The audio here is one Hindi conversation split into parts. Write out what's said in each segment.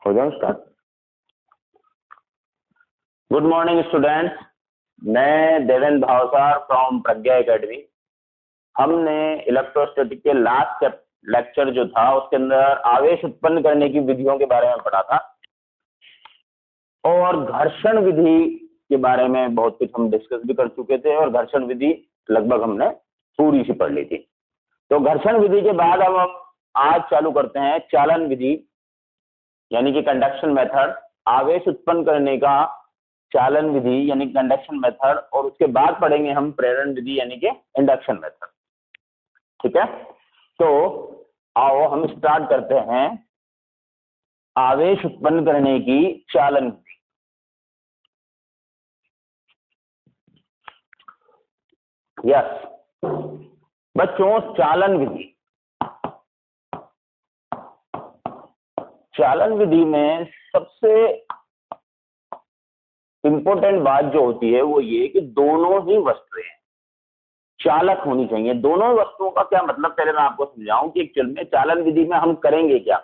हो जाओ स्टार्ट। गुड मॉर्निंग स्टूडेंट्स, मैं Devendra Bhavsar from Pragya academy. हमने इलेक्ट्रोस्टैटिक के लास्ट लेक्चर जो था उसके अंदर आवेश उत्पन्न करने की विधियों के बारे में पढ़ा था और घर्षण विधि के बारे में बहुत कुछ हम डिस्कस भी कर चुके थे और घर्षण विधि लगभग हमने पूरी सी पढ़ ली थी। तो घर्षण विधि के बाद अब हम आज चालू करते हैं चालन विधि यानी कि कंडक्शन मेथड, आवेश उत्पन्न करने का चालन विधि यानी कंडक्शन मेथड, और उसके बाद पढ़ेंगे हम प्रेरण विधि यानी कि इंडक्शन मेथड। ठीक है, तो आओ हम स्टार्ट करते हैं आवेश उत्पन्न करने की चालन विधि। यस बच्चों, चालन विधि, चालन विधि में सबसे इंपॉर्टेंट बात जो होती है वो ये कि दोनों ही वस्तुएं चालक होनी चाहिए। दोनों वस्तुओं का क्या मतलब, पहले मैं आपको समझाऊं कि एक्चुअल में चालन विधि में हम करेंगे क्या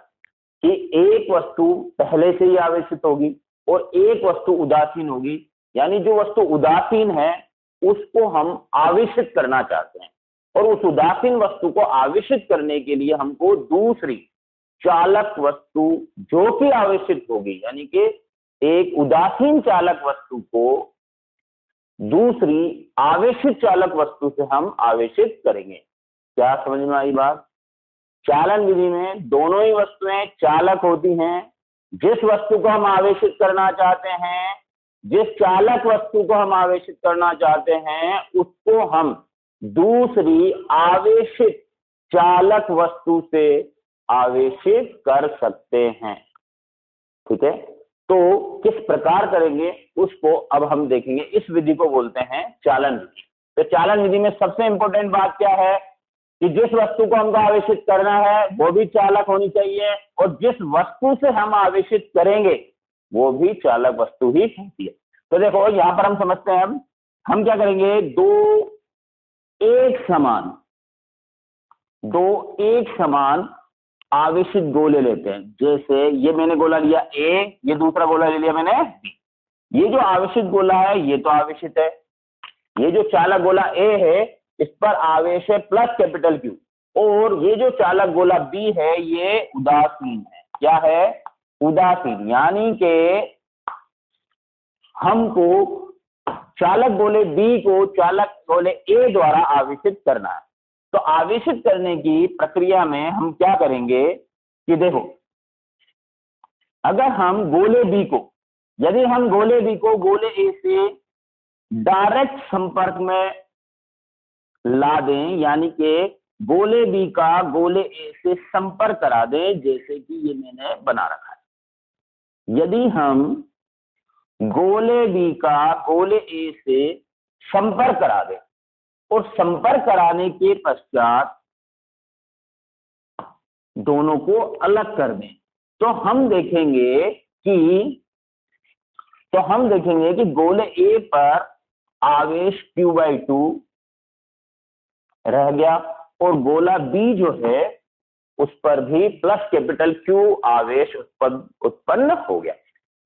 कि एक वस्तु पहले से ही आवेशित होगी और एक वस्तु उदासीन होगी, यानी जो वस्तु उदासीन है उसको हम आवेशित करना चाहते हैं और उस उदासीन वस्तु को आवेशित करने के लिए हमको दूसरी चालक वस्तु जो कि आवेशित होगी, यानी कि एक उदासीन चालक वस्तु को दूसरी आवेशित चालक वस्तु से हम आवेशित करेंगे। क्या समझ में आई बात? चालन विधि में दोनों ही वस्तुएं चालक होती हैं। जिस वस्तु को हम आवेशित करना चाहते हैं, जिस चालक वस्तु को हम आवेशित करना चाहते हैं, उसको हम दूसरी आवेशित चालक वस्तु से आवेशित कर सकते हैं। ठीक है, तो किस प्रकार करेंगे उसको अब हम देखेंगे। इस विधि को बोलते हैं चालन विधि। तो चालन विधि में सबसे इंपॉर्टेंट बात क्या है कि जिस वस्तु को हमको आवेशित करना है वो भी चालक होनी चाहिए और जिस वस्तु से हम आवेशित करेंगे वो भी चालक वस्तु ही होती है। तो देखो यहां पर हम समझते हैं, हम क्या करेंगे, दो एक समान आवेशित गोले लेते हैं। जैसे ये मैंने गोला लिया ए, ये दूसरा गोला ले लिया मैंने बी। ये जो आवेशित गोला है ये तो आवेशित है, ये जो चालक गोला ए है इस पर आवेश है प्लस कैपिटल क्यू, और ये जो चालक गोला बी है ये उदासीन है। क्या है? उदासीन। यानी कि हमको चालक गोले बी को चालक गोले ए द्वारा आवेशित करना है। तो आवेशित करने की प्रक्रिया में हम क्या करेंगे कि देखो, अगर हम गोले बी को, यदि हम गोले बी को गोले ए से डायरेक्ट संपर्क में ला दें, यानी कि गोले बी का गोले ए से संपर्क करा दें, जैसे कि ये मैंने बना रखा है। यदि हम गोले बी का गोले ए से संपर्क करा दें और संपर्क कराने के पश्चात दोनों को अलग कर दें, तो हम देखेंगे कि गोले ए पर आवेश Q/2 रह गया और गोला बी जो है उस पर भी प्लस कैपिटल Q आवेश उत्पन्न हो गया।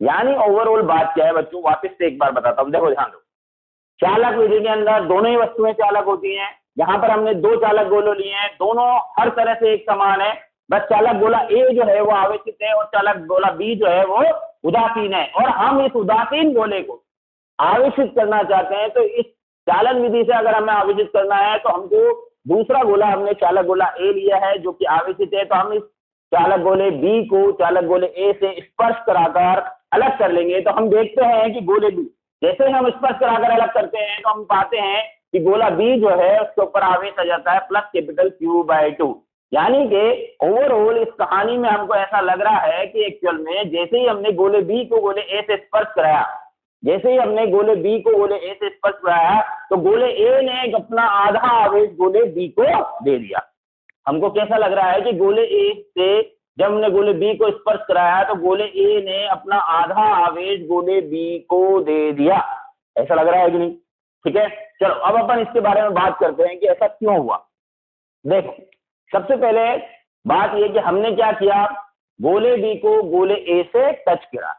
यानी ओवरऑल बात क्या है बच्चों, वापस से एक बार बताता हूं। देखो ध्यान दो, चालक विधि के अंदर दोनों ही वस्तुएं चालक होती हैं। यहां पर हमने दो चालक गोले लिए हैं, दोनों हर तरह से एक समान है, बस चालक गोला ए जो है वो आवेशित है और चालक गोला बी जो है वो उदासीन है, और हम इस उदासीन गोले को आवेशित करना चाहते हैं। तो इस चालन विधि से अगर हमें आवेशित करना है तो हमको दूसरा गोला, हमने चालक गोला ए लिया है जो कि आवेशित है, तो हम इस चालक गोले बी को चालक गोले ए से स्पर्श कराकर अलग कर लेंगे। तो हम देखते हैं कि गोले बी जैसे ही हम स्पर्श कराकर अलग करते हैं तो हम पाते हैं कि गोला बी जो है उसके ऊपर आवेश आ जाता है प्लस कैपिटल Q/2। यानी कि ओवरऑल इस कहानी में हमको ऐसा लग रहा है कि एक्चुअल में जैसे ही हमने गोले बी को गोले ए से स्पर्श कराया, तो गोले ए ने अपना आधा आवेश गोले बी को दे दिया। हमको कैसा लग रहा है कि गोले ए से जब हमने गोले बी को स्पर्श कराया तो गोले ए ने अपना आधा आवेश गोले बी को दे दिया। ऐसा लग रहा है कि नहीं? ठीक है, चलो अब अपन इसके बारे में बात करते हैं कि ऐसा क्यों हुआ। देखो, सबसे पहले बात यह कि हमने क्या किया गोले बी को गोले ए से टच करा।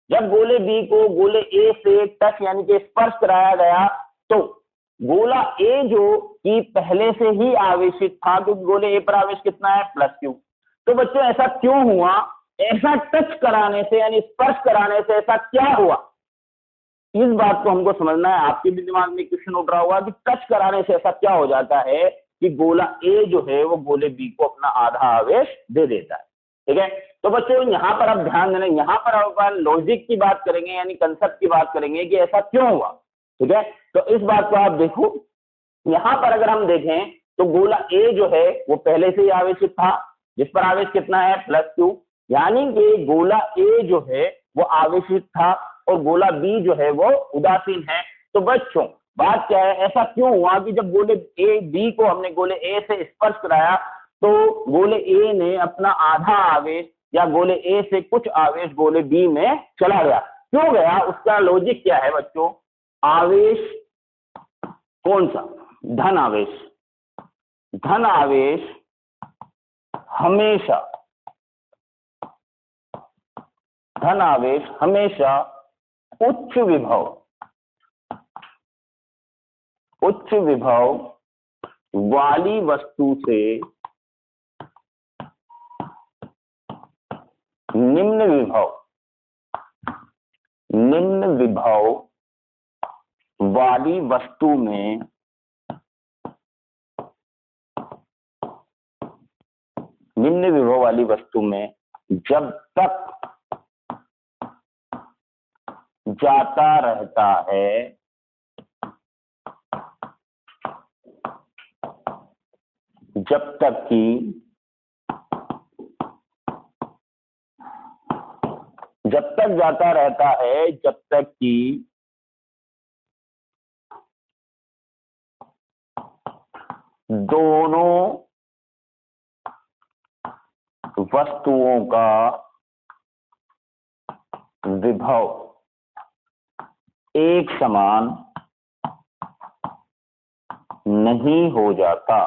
जब गोले बी को गोले ए से टच यानी कि स्पर्श कराया गया तो गोला ए जो कि पहले से ही आवेशित था, क्योंकि गोले ए पर आवेश कितना है +q। तो बच्चों ऐसा क्यों हुआ, ऐसा टच कराने से यानी स्पर्श कराने से ऐसा क्या हुआ, इस बात को हमको समझना है। आपके भी दिमाग में क्वेश्चन उठ रहा होगा कि टच कराने से ऐसा क्या हो जाता है कि गोला ए जो है वो गोले बी को अपना आधा आवेश दे देता है। ठीक है, तो बच्चों यहाँ पर आप ध्यान देना, यहाँ पर आप लॉजिक की बात करेंगे यानी कंसेप्ट की बात करेंगे कि ऐसा क्यों हुआ। ठीक है, तो इस बात को आप देखो, यहाँ पर अगर हम देखें तो गोला ए जो है वो पहले से ही आवेशित था, जिस पर आवेश कितना है +q, यानी कि गोला ए जो है वो आवेशित था और गोला बी जो है वो उदासीन है। तो बच्चों बात क्या है, ऐसा क्यों हुआ कि जब गोले ए बी को हमने गोले ए से स्पर्श कराया तो गोले ए ने अपना आधा आवेश या गोले ए से कुछ आवेश गोले बी में चला गया। क्यों गया, उसका लॉजिक क्या है बच्चों, आवेश कौन सा, धन आवेश। धन आवेश हमेशा, धन आवेश हमेशा उच्च विभव वाली वस्तु से निम्न विभव वाली वस्तु में जब तक जाता रहता है जब तक जाता रहता है जब तक कि दोनों वस्तुओं का विभव एक समान नहीं हो जाता।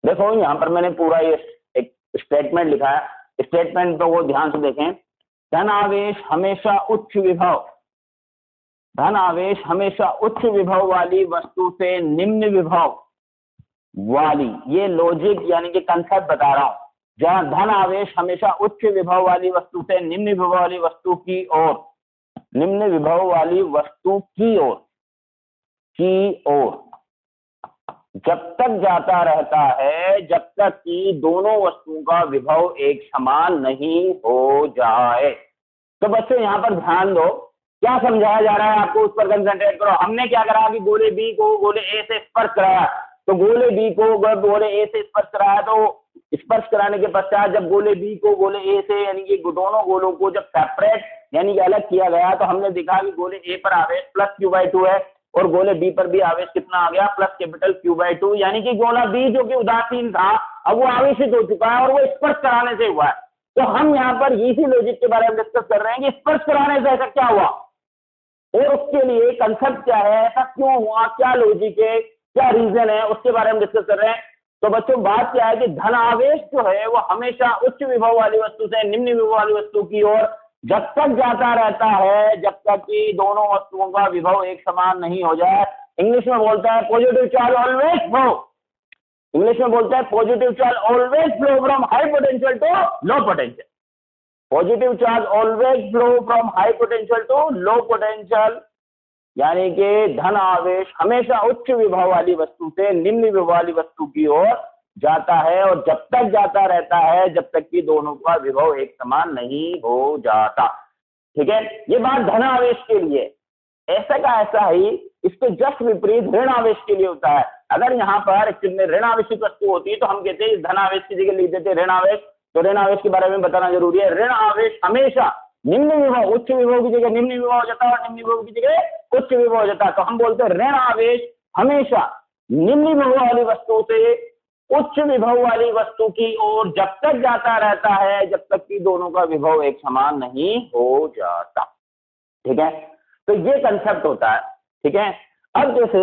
देखो यहां पर मैंने पूरा ये एक स्टेटमेंट लिखा है, स्टेटमेंट तो वो ध्यान से देखें। धन आवेश हमेशा उच्च विभव वाली वस्तु से निम्न विभव वाली, ये लॉजिक यानी कि कंसेप्ट बता रहा हूं। जहां धन आवेश हमेशा उच्च विभव वाली वस्तु से निम्न विभव वाली वस्तु की ओर जब तक जाता रहता है जब तक कि दोनों वस्तुओं का विभव एक समान नहीं हो जाए। तो बच्चों यहाँ पर ध्यान दो, क्या समझाया जा रहा है आपको, उस पर कंसंट्रेट करो। हमने क्या करा कि गोले बी को गोले ए से स्पर्श कराया, तो गोले बी को गोले ए से स्पर्श कराया, तो स्पर्श कराने के पश्चात जब गोले बी को गोले ए से यानी कि दोनों गोलों को जब सेपरेट यानी कि अलग किया गया तो हमने देखा कि गोले ए पर आवेश +q/2 है और गोले बी पर भी आवेश कितना आ गया +Q/2, यानी कि गोला बी जो कि उदासीन था अब वो आवेशित हो चुका है और वो स्पर्श कराने से हुआ है। तो हम यहाँ पर इसी लॉजिक के बारे में डिस्कस कर रहे हैं कि स्पर्श कराने से ऐसा क्या हुआ और उसके लिए कंसेप्ट क्या है, ऐसा क्यों हुआ, क्या लॉजिक है, क्या रीजन है, उसके बारे में डिस्कस कर रहे हैं। तो बच्चों बात क्या है कि धन आवेश जो है वो हमेशा उच्च विभव वाली वस्तु से निम्न विभव वाली वस्तु की ओर जब तक जाता रहता है जब तक कि दोनों वस्तुओं का विभव एक समान नहीं हो जाए। इंग्लिश में बोलता है positive charge always flow, English में बोलता है positive charge always flow from high potential to low potential. Positive charge always flow from high potential to low potential, यानी कि धन आवेश हमेशा उच्च विभव वाली वस्तु से निम्न विभव वाली वस्तु की ओर जाता है और जब तक जाता रहता है जब तक कि दोनों का विभव एक समान नहीं हो जाता। ठीक है, ये बात धन आवेश के लिए, ऐसा का ऐसा ही इसके जस्ट विपरीत ऋण आवेश के लिए होता है। अगर यहाँ पर ऋण आवेशित वस्तु होती है तो हम कहते हैं धन आवेश की जगह लिख देते ऋण आवेश। तो ऋण आवेश के बारे में बताना जरूरी है। ऋण आवेश हमेशा निम्न विभव, उच्च विभव की जगह निम्न विभव हो जाता है और निम्न विभव की जगह उच्च विभव हो जाता है। तो हम बोलते हैं ऋण आवेश हमेशा निम्न विभव वाली वस्तु से उच्च विभव वाली वस्तु की ओर जब तक जाता रहता है जब तक कि दोनों का विभव एक समान नहीं हो जाता। ठीक है, तो ये कंसेप्ट होता है। ठीक है, अब जैसे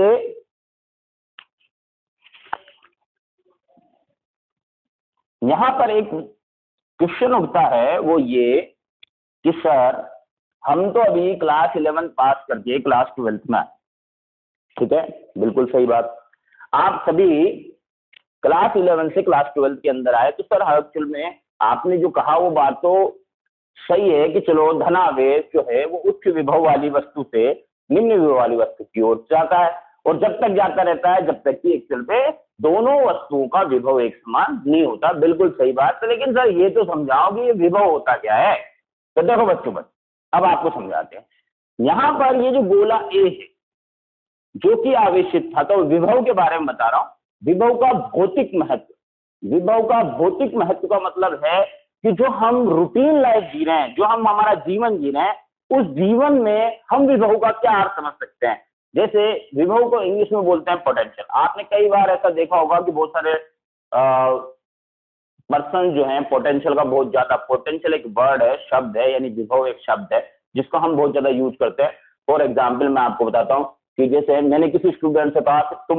यहां पर एक क्वेश्चन उठता है, वो ये कि सर हम तो अभी क्लास 11 पास करके क्लास 12 में आए, ठीक है, बिल्कुल सही बात। आप सभी क्लास 11 से क्लास 12 के अंदर आए, तो सर एक्चुअल में आपने जो कहा वो बात तो सही है कि चलो धनावेश जो है वो उच्च विभव वाली वस्तु से निम्न विभव वाली वस्तु की ओर जाता है, और जब तक जाता रहता है जब तक कि एक्चुअल में दोनों वस्तुओं का विभव एक समान नहीं होता। बिल्कुल सही बात है, लेकिन सर ये तो समझाओ कि ये विभव होता क्या है। तो देखो बच्चों, अब आपको समझाते हैं। यहां पर ये जो गोला ए है जो कि आवेशित था, तो विभव के बारे में बता रहा हूं। विभव का भौतिक महत्व, विभव का भौतिक महत्व का मतलब है कि जो हम रूटीन लाइफ जी रहे हैं, जो हम हमारा जीवन जी रहे हैं, उस जीवन में हम विभव का क्या अर्थ समझ सकते हैं। जैसे विभव को इंग्लिश में बोलते हैं पोटेंशियल। आपने कई बार ऐसा देखा होगा कि बहुत सारे पर्सन जो हैं पोटेंशियल का बहुत ज्यादा, पोटेंशियल एक वर्ड है, शब्द है, यानी विभव एक शब्द है जिसको हम बहुत ज्यादा यूज करते हैं। फॉर एग्जाम्पल मैं आपको बताता हूँ कि जैसे मैंने किसी स्टूडेंट से कहा कि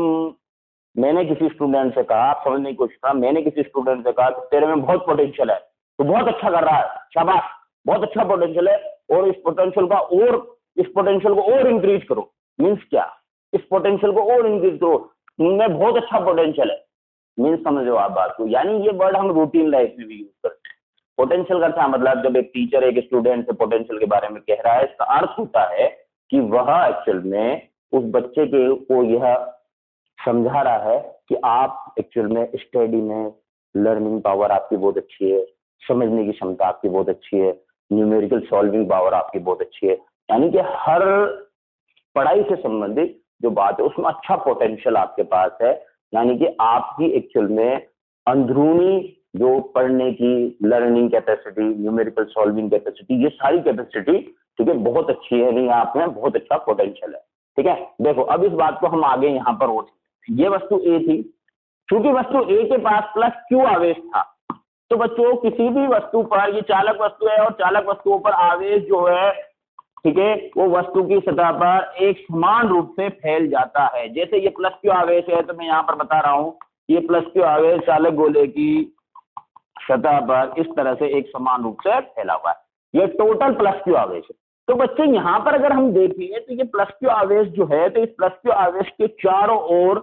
मैंने किसी स्टूडेंट से कहा, आप समझने की कोशिश करा, मैंने किसी स्टूडेंट से कहा कि तेरे में बहुत पोटेंशियल है, तो बहुत अच्छा कर रहा है, शाबाश, बहुत अच्छा पोटेंशियल है, और इस पोटेंशियल को और इंक्रीज करो। मीन्स क्या, इस पोटेंशियल को और इंक्रीज करो, तुमने बहुत अच्छा पोटेंशियल है, मीन्स समझो आप बात को। यानी ये वर्ड हम रूटीन लाइफ में भी यूज करते हैं। पोटेंशियल का क्या मतलब, जब एक टीचर एक स्टूडेंट से पोटेंशियल के बारे में कह रहा है, इसका अर्थ होता है कि वह एक्चुअल में उस बच्चे को यह समझा रहा है कि आप एक्चुअल में स्टडी में लर्निंग पावर आपकी बहुत अच्छी है, समझने की क्षमता आपकी बहुत अच्छी है, न्यूमेरिकल सॉल्विंग पावर आपकी बहुत अच्छी है, यानी कि हर पढ़ाई से संबंधित जो बात है उसमें अच्छा पोटेंशियल आपके पास है। यानी कि आपकी एक्चुअल में अंदरूनी जो पढ़ने की learning capacity, numerical solving capacity, ये सारी कैपेसिटी ठीक है बहुत अच्छी है, नहीं आप में बहुत अच्छा पोटेंशियल है। ठीक है, देखो अब इस बात को हम आगे यहाँ पर और ये वस्तु ए थी, क्योंकि वस्तु ए के पास प्लस क्यू आवेश था, तो बच्चों किसी भी वस्तु पर, ये चालक वस्तु है और चालक वस्तुओं पर आवेश जो है ठीक है वो वस्तु की सतह पर एक समान रूप से फैल जाता है। जैसे ये प्लस क्यू आवेश है, तो मैं यहाँ पर बता रहा हूँ ये प्लस क्यू आवेश चालक गोले की सतह पर इस तरह से एक समान रूप से फैला हुआ है, ये टोटल प्लस क्यू आवेश है। तो बच्चे यहाँ पर अगर हम देखें तो ये प्लस क्यू आवेश जो है, तो इस प्लस क्यू आवेश के चारों ओर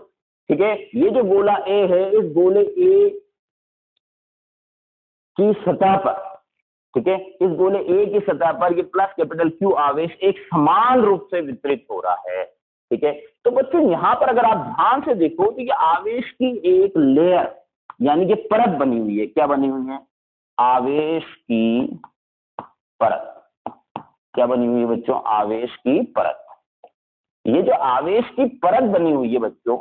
ठीक है, ये जो गोला ए है, इस गोले ए की सतह पर ठीक है, इस गोले ए की सतह पर ये प्लस कैपिटल क्यू आवेश एक समान रूप से वितरित हो रहा है। ठीक है, तो बच्चों यहां पर अगर आप ध्यान से देखो तो ये आवेश की एक लेयर यानी कि परत बनी हुई है। क्या बनी हुई है? आवेश की परत। क्या बनी हुई है बच्चों? आवेश की परत। ये जो आवेश की परत बनी हुई है बच्चों,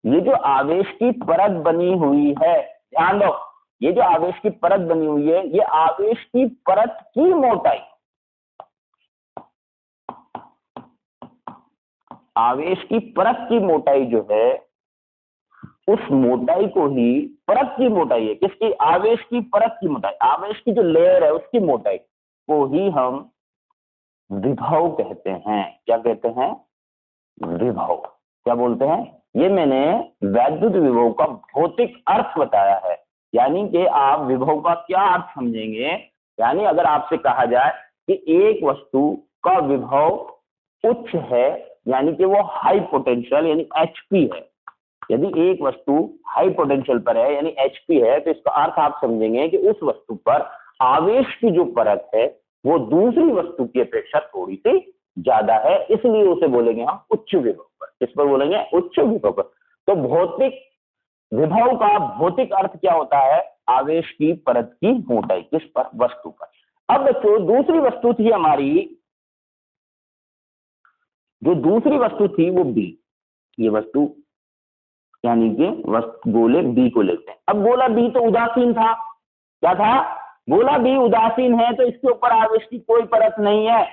ये जो आवेश की परत बनी हुई है, ध्यान दो, ये जो आवेश की परत बनी हुई है, ये आवेश की परत की मोटाई, आवेश की परत की मोटाई जो है, उस मोटाई को ही, परत की मोटाई है किसकी? आवेश की परत की मोटाई, आवेश की जो लेयर है उसकी मोटाई को ही हम विभव कहते हैं। क्या कहते हैं? विभव। क्या बोलते हैं? ये मैंने वैद्युत विभव का भौतिक अर्थ बताया है, यानी कि आप विभव का क्या अर्थ समझेंगे। यानी अगर आपसे कहा जाए कि एक वस्तु का विभव उच्च है, यानी कि वो हाई पोटेंशियल यानी एचपी है, यदि एक वस्तु हाई पोटेंशियल पर है यानी एचपी है, तो इसका अर्थ आप समझेंगे कि उस वस्तु पर आवेश की जो परत है वो दूसरी वस्तु की अपेक्षा थोड़ी सी ज्यादा है, इसलिए उसे बोलेंगे हम उच्च विभव पर। किस पर बोलेंगे? उच्च विभव पर। तो भौतिक विभव का भौतिक अर्थ क्या होता है? आवेश की परत की मोटाई। किस पर? वस्तु पर। अब बच्चों दूसरी वस्तु थी हमारी, जो दूसरी वस्तु थी वो बी। ये वस्तु यानी कि गोले बी को लेते हैं। अब गोला बी तो उदासीन था। क्या था? गोला बी उदासीन है, तो इसके ऊपर आवेश की कोई परत नहीं है।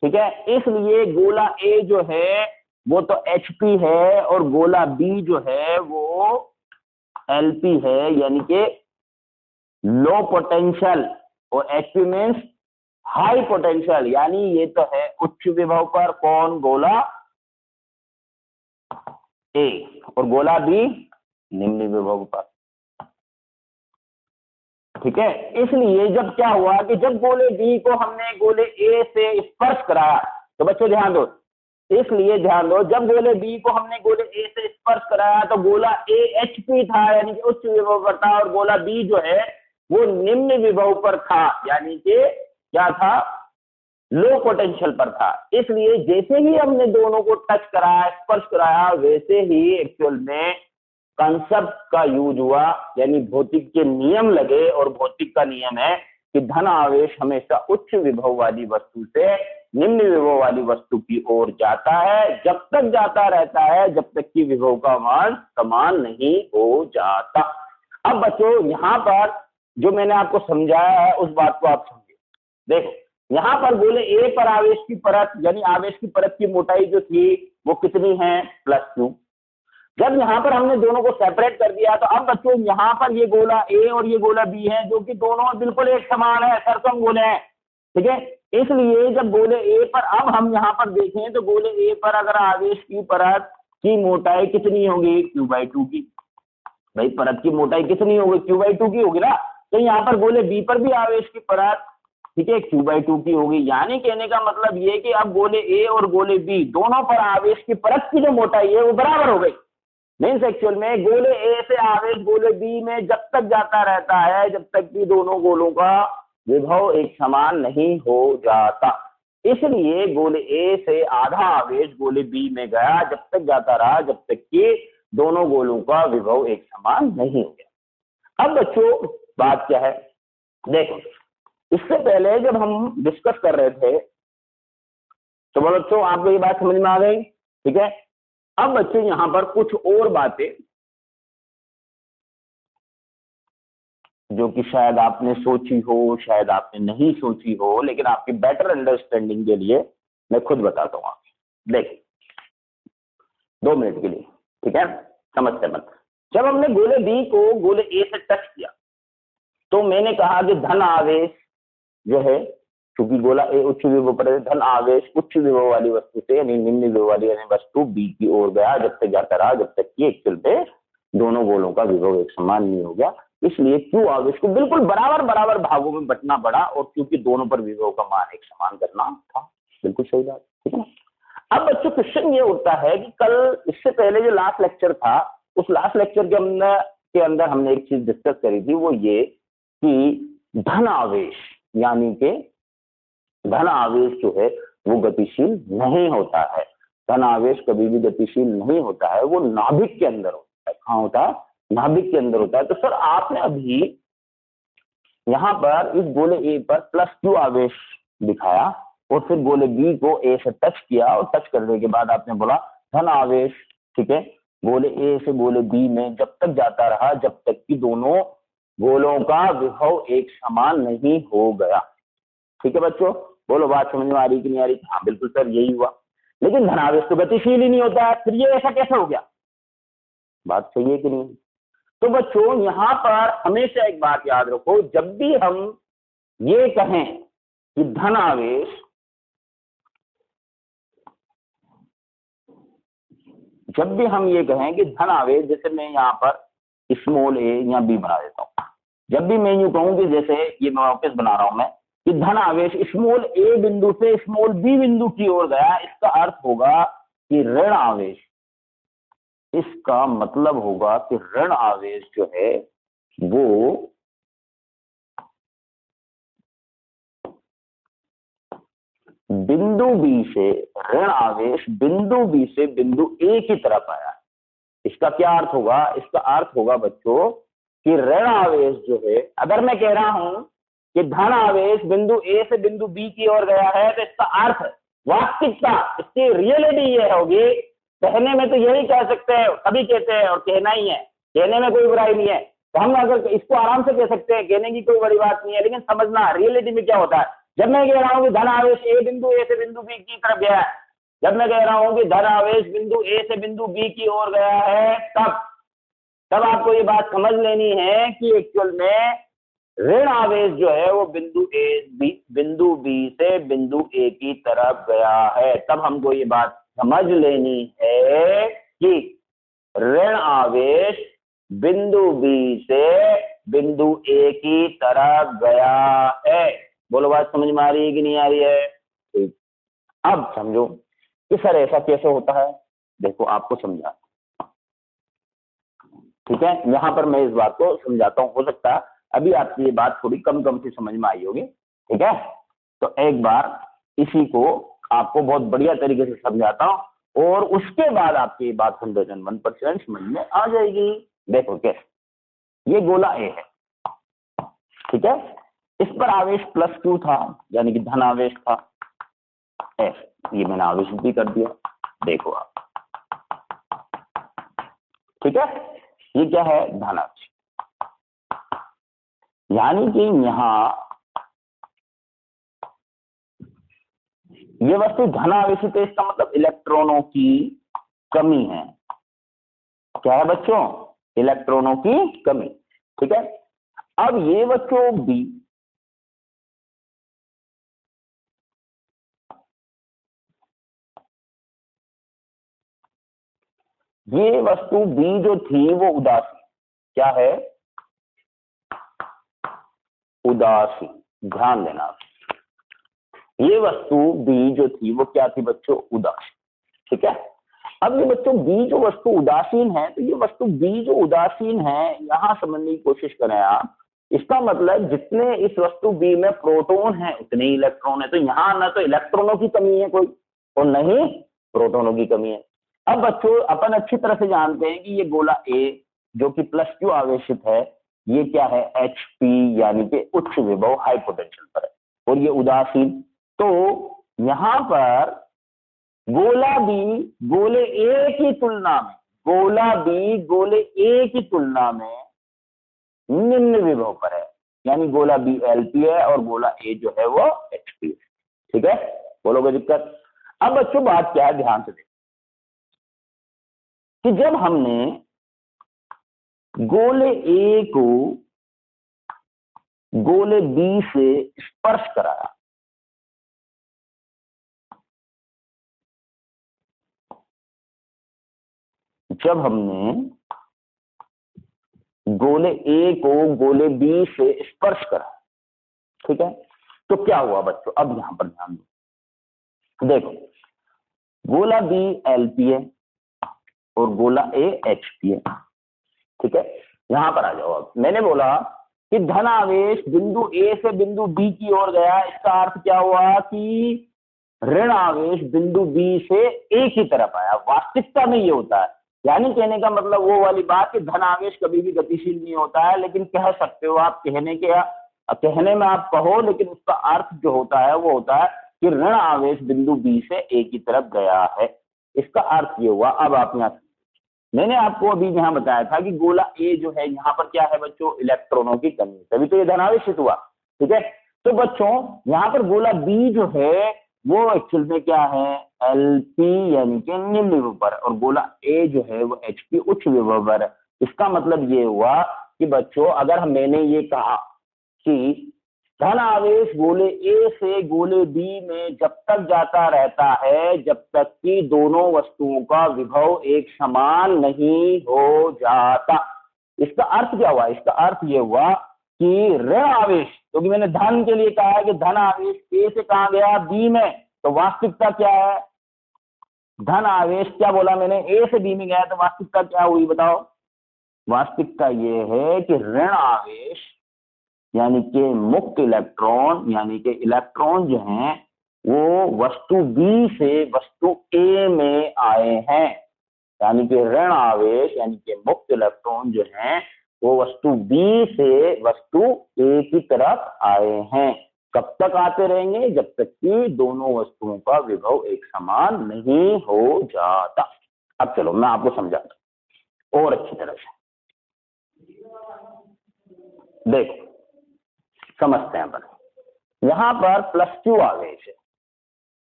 ठीक है, इसलिए गोला ए जो है वो तो एचपी है और गोला बी जो है वो एलपी है, यानी कि लो पोटेंशियल, और एचपी मीन्स हाई पोटेंशियल, यानी ये तो है उच्च विभव पर। कौन? गोला ए। और गोला बी निम्न विभव पर। ठीक है। इसलिए जब क्या हुआ कि जब गोले बी को हमने गोले ए से स्पर्श कराया, तो बच्चों ध्यान दो, इसलिए ध्यान दो, जब गोले बी को हमने गोले ए से स्पर्श कराया तो गोला ए HP था, यानी कि उच्च विभव पर था, और गोला बी जो है वो निम्न विभव पर था, यानी कि क्या था, लो पोटेंशियल पर था। इसलिए जैसे ही हमने दोनों को टच कराया, स्पर्श कराया, वैसे ही एक्चुअल में कंसेप्ट का यूज हुआ, यानी भौतिक के नियम लगे, और भौतिक का नियम है कि धन आवेश हमेशा उच्च विभव वाली वस्तु से निम्न विभव वाली वस्तु की ओर जाता है, जब तक जाता रहता है जब तक कि विभव का मान समान नहीं हो जाता। अब बच्चों यहां पर जो मैंने आपको समझाया है उस बात को आप समझिए। देखो यहां पर बोले ए पर आवेश की परत, यानी आवेश की परत की मोटाई जो थी वो कितनी है, +q। जब यहां पर हमने दोनों को सेपरेट कर दिया, तो अब बच्चों यहां पर ये गोला ए और ये गोला बी है, जो कि दोनों बिल्कुल एक समान है, सरसम गोले हैं, ठीक है। इसलिए जब गोले ए पर अब हम यहां पर देखें तो गोले ए पर अगर आवेश की परत की मोटाई कितनी होगी, q/2 की। भाई परत की मोटाई कितनी होगी, q/2 की होगी ना। तो यहाँ पर गोले बी पर भी आवेश की परत, ठीक है, q/2 की होगी। यानी कहने का मतलब ये कि अब गोले ए और गोले बी दोनों पर आवेश की परत की जो मोटाई है वो बराबर हो गई। मीन्स एक्चुअल में गोले ए से आवेश गोले बी में जब तक जाता रहता है जब तक कि दोनों गोलों का विभव एक समान नहीं हो जाता। इसलिए गोले ए से आधा आवेश गोले बी में गया, जब तक जाता रहा जब तक कि दोनों गोलों का विभव एक समान नहीं हो गया। अब बच्चों बात क्या है, देखो इससे पहले जब हम डिस्कस कर रहे थे तो बच्चों आपको ये बात समझ में आ गई, ठीक है। अब बच्चों यहां पर कुछ और बातें जो कि शायद आपने सोची हो, शायद आपने नहीं सोची हो, लेकिन आपकी बेटर अंडरस्टैंडिंग के लिए मैं खुद बताता हूं आपको। देखिए 2 मिनट के लिए, ठीक है, समझते मत। जब हमने गोले बी को गोले ए से टच किया तो मैंने कहा कि धन आवेश जो है, क्योंकि गोला ए उच्च विभव पर है, धन आवेश उच्च विभव वाली वस्तु से यानी निम्न विभव वाली यानी वस्तु बी की ओर गया, जब तक जाता रहा जब तक कि एक्चुअल पे दोनों गोलों का विभव एक समान नहीं हो गया। इसलिए क्यू आवेश को बिल्कुल बराबर बराबर भागों में बंटना पड़ा, और क्योंकि दोनों पर विभव का मान एक समान करना था। बिल्कुल सही बात, ठीक है ना। अब बच्चों क्वेश्चन ये उठता है कि कल इससे पहले जो लास्ट लेक्चर था, उस लास्ट लेक्चर के अंदर हमने एक चीज डिस्कस करी थी, वो ये कि धन आवेश यानी कि धन आवेश जो है वो गतिशील नहीं होता है। धन आवेश कभी भी गतिशील नहीं होता है, वो नाभिक के अंदर होता है। कहाँ होता है, नाभिक के अंदर होता है। तो सर आपने अभी यहां पर इस गोले ए पर +q आवेश दिखाया, और फिर गोले बी को ए से टच किया, और टच करने के बाद आपने बोला धन आवेश, ठीक है, गोले ए से गोले बी में जब तक जाता रहा जब तक कि दोनों गोलों का विभव एक समान नहीं हो गया। ठीक है बच्चों, बोलो बात समझ में आ रही कि नहीं आ रही। हाँ बिल्कुल सर यही हुआ, लेकिन धनावेश तो गतिशील ही नहीं होता है, फिर ये ऐसा कैसे हो गया, बात सही है कि नहीं। तो बच्चों यहां पर हमेशा एक बात याद रखो, जब भी हम ये कहें कि धन आवेश, जब भी हम ये कहें कि धन आवेश, जैसे मैं यहाँ पर स्मॉल ए या बी बना देता हूं, जब भी मैं यूं कहूं कि जैसे ये मैं वापस बना रहा हूं मैं कि धन आवेश स्मॉल ए बिंदु से स्मॉल बी बिंदु की ओर गया, इसका अर्थ होगा कि ऋण आवेश, इसका मतलब होगा कि ऋण आवेश जो है वो बिंदु बी से, ऋण आवेश बिंदु बी से बिंदु ए की तरफ आया। इसका क्या अर्थ होगा, इसका अर्थ होगा बच्चों कि ऋण आवेश जो है, अगर मैं कह रहा हूं कि धन आवेश बिंदु ए से बिंदु बी की ओर गया है, तो इसका अर्थ वास्तविकता, इसकी रियलिटी ये होगी, कहने में तो यही कह सकते हैं, सभी कहते हैं और कहना ही है, कहने में कोई बुराई नहीं है, तो हम अगर इसको आराम से कह सकते हैं, कहने की कोई बड़ी बात नहीं है, लेकिन समझना रियलिटी में क्या होता है। जब मैं कह रहा हूं कि धन आवेश ए से बिंदु बी की तरफ गया है, जब मैं कह रहा हूं कि धन आवेश बिंदु ए से बिंदु बी की ओर गया है, तब आपको ये बात समझ लेनी है कि एक्चुअल में ऋण आवेश जो है वो बिंदु बी से बिंदु ए की तरफ गया है। तब हमको ये बात समझ लेनी है कि ऋण आवेश बिंदु बी से बिंदु ए की तरफ गया है। बोलो बात समझ में आ रही है कि नहीं आ रही है? ठीक। अब समझो कि सर ऐसा कैसे होता है, देखो आपको समझा, ठीक है। यहां पर मैं इस बात को समझाता हूं, हो सकता है अभी आपकी ये बात थोड़ी कम कम से समझ में आई होगी, ठीक है। तो एक बार इसी को आपको बहुत बढ़िया तरीके से समझाता हूं और उसके बाद आपकी ये बात 101% समझ में आ जाएगी। देखो कैसे, ये गोला ए है, ठीक है, इस पर आवेश +q था, यानी कि धन आवेश था F, ये मैंने आवेश भी कर दिया, देखो आप, ठीक है। ये क्या है? धन आवेश, यानी कि यहां ये वस्तु धन आवेशित है, इसका मतलब इलेक्ट्रॉनों की कमी है। क्या है बच्चों? इलेक्ट्रॉनों की कमी, ठीक है। अब ये बच्चों B, ये वस्तु B जो थी वो उदासीन, क्या है? उदासीन, ध्यान देना। ये वस्तु B जो थी वो क्या थी बच्चों? उदासीन, ठीक है। अब ये बच्चों B जो वस्तु उदासीन है, तो ये वस्तु B जो उदासीन है, यहां समझने की कोशिश करें आप, इसका मतलब जितने इस वस्तु B में प्रोटॉन है उतने ही इलेक्ट्रॉन है, तो यहां ना तो इलेक्ट्रॉनों की कमी है कोई और न ही प्रोटॉनों की कमी है। अब बच्चों अपन अच्छी तरह से जानते हैं कि ये गोला A जो कि +q आवेशित है, ये क्या है? Hp, यानी कि उच्च विभव, हाई पोटेंशियल पर है, और ये उदासीन। तो यहां पर गोला B गोले A की तुलना में, गोला B गोले A की तुलना में निम्न विभव पर है, यानी गोला B Lp है और गोला A जो है वो Hp है, ठीक है। बोलो कोई दिक्कत? अब बच्चों बात क्या है, ध्यान से देखो कि जब हमने गोले A को गोले B से स्पर्श कराया, जब हमने गोले A को गोले B से स्पर्श करा, ठीक है, तो क्या हुआ बच्चों? अब यहां पर ध्यान दो, देखो गोला B Lp है और गोला A Hp है, ठीक है। यहां पर आ जाओ। अब मैंने बोला कि धन आवेश बिंदु A से बिंदु B की ओर गया, इसका अर्थ क्या हुआ कि ऋण आवेश बिंदु B से A की तरफ आया। वास्तविकता में ये होता है, यानी कहने का मतलब वो वाली बात कि धन आवेश कभी भी गतिशील नहीं होता है, लेकिन कह सकते हो आप, कहने में आप कहो, लेकिन उसका अर्थ जो होता है वो होता है कि ऋण आवेश बिंदु B से A की तरफ गया है, इसका अर्थ ये हुआ। अब आप यहां, मैंने आपको अभी यहां बताया था कि गोला A जो है यहां पर क्या है बच्चों? इलेक्ट्रॉनों की कमी, तभी तो ये धनावेशित हुआ, ठीक है। तो बच्चों यहां पर गोला B जो है वो एक्चुअल में क्या है? Lp, यानी कि निम्न विभव पर, और गोला A जो है वो Hp, उच्च विभव पर। इसका मतलब ये हुआ कि बच्चों अगर मैंने ये कहा कि धन आवेश गोले A से गोले B में जब तक जाता रहता है जब तक कि दोनों वस्तुओं का विभव एक समान नहीं हो जाता। इसका अर्थ क्या हुआ? इसका अर्थ ये हुआ कि ऋण आवेश, क्योंकि मैंने धन के लिए कहा है कि धन आवेश A से कहां गया? B में, तो वास्तविकता क्या है? धन आवेश क्या बोला मैंने? A से B में गया, तो वास्तविकता क्या हुई बताओ? वास्तविकता ये है कि ऋण आवेश यानी कि मुक्त इलेक्ट्रॉन, यानी कि इलेक्ट्रॉन जो हैं वो वस्तु B से वस्तु A में आए हैं, यानी कि ऋण आवेश यानी कि मुक्त इलेक्ट्रॉन जो हैं वो वस्तु B से वस्तु A की तरफ आए हैं। कब तक आते रहेंगे? जब तक कि दोनों वस्तुओं का विभव एक समान नहीं हो जाता। अब चलो मैं आपको समझाता हूं और अच्छी तरह से, देखो समझते हैं अपन। यहां पर +q आवेश है,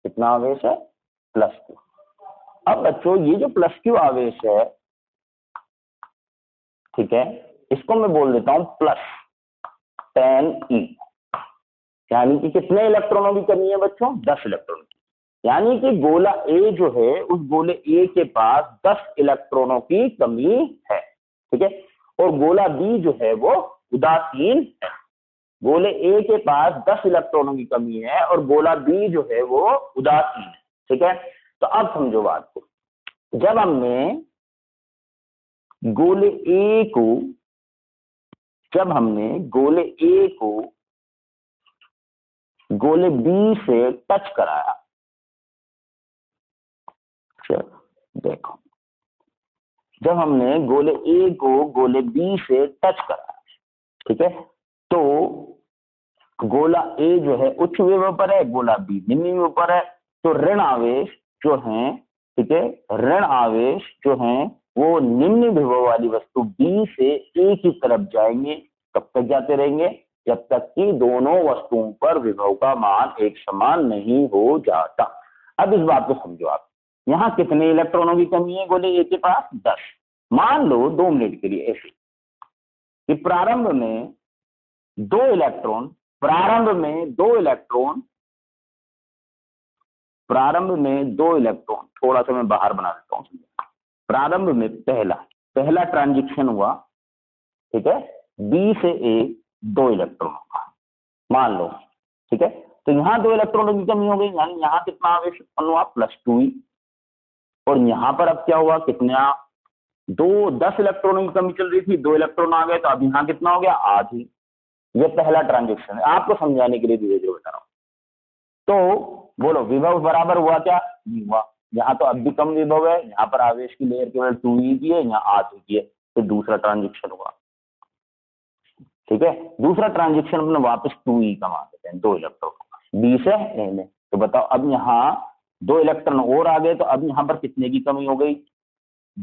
कितना आवेश है? +q। अब बच्चों ये जो +q आवेश है, ठीक है, इसको मैं बोल देता हूं +10e, यानी कि कितने इलेक्ट्रॉनों की कमी है बच्चों? 10 इलेक्ट्रॉन की, यानी कि गोला A जो है उस गोले A के पास 10 इलेक्ट्रॉनों की कमी है, ठीक है, और गोला B जो है वो उदासीन है। गोले ए के पास 10 इलेक्ट्रॉनों की कमी है और गोला बी जो है वो उदासीन है। ठीक है, तो अब समझो बात को, जब हमने गोले ए को गोले बी से टच कराया, देखो जब हमने गोले ए को गोले बी से टच कराया, ठीक है, तो गोला ए जो है उच्च विभव पर है, गोला बी निम्न विभव पर है, तो ऋण आवेश जो है, ठीक है, ऋण आवेश जो है वो निम्न विभव वाली वस्तु बी से ए की तरफ जाएंगे। कब तक जाते रहेंगे? जब तक कि दोनों वस्तुओं पर विभव का मान एक समान नहीं हो जाता। अब इस बात को समझो आप, यहाँ कितने इलेक्ट्रॉनों की कमी है गोले ए के पास? 10। मान लो 2 मिनट के लिए ऐसे कि प्रारंभ में दो इलेक्ट्रॉन, थोड़ा सा मैं बाहर बना देता हूँ। प्रारंभ में पहला ट्रांजिशन हुआ, ठीक है, बी से ए 2 इलेक्ट्रॉनों का, मान लो, ठीक है, तो यहाँ 2 इलेक्ट्रॉनों की कमी हो गई, यानी यहाँ कितना आवेश उत्पन्न हुआ? +2e। और यहाँ पर अब क्या हुआ? कितना? 10 इलेक्ट्रॉनों की कमी चल रही थी, 2 इलेक्ट्रॉन आ गए, तो अब यहाँ कितना हो गया? आधी। ये पहला ट्रांजिशन है, आपको समझाने के लिए धीरे धीरे बता रहा हूँ। तो बोलो विभव बराबर हुआ क्या? नहीं हुआ। यहाँ तो अब भी कम विभव है, यहाँ पर आवेश की लेयर केवल 2e की है, यहाँ आधी की है, तो दूसरा ट्रांजिशन हुआ। ठीक है, दूसरा ट्रांजिशन अपने वापस 2e का मान देते हैं, 2 इलेक्ट्रॉन बी से ए में। तो बताओ अब यहाँ 2 इलेक्ट्रॉन और आ गए, तो अब यहाँ पर कितने की कमी हो गई?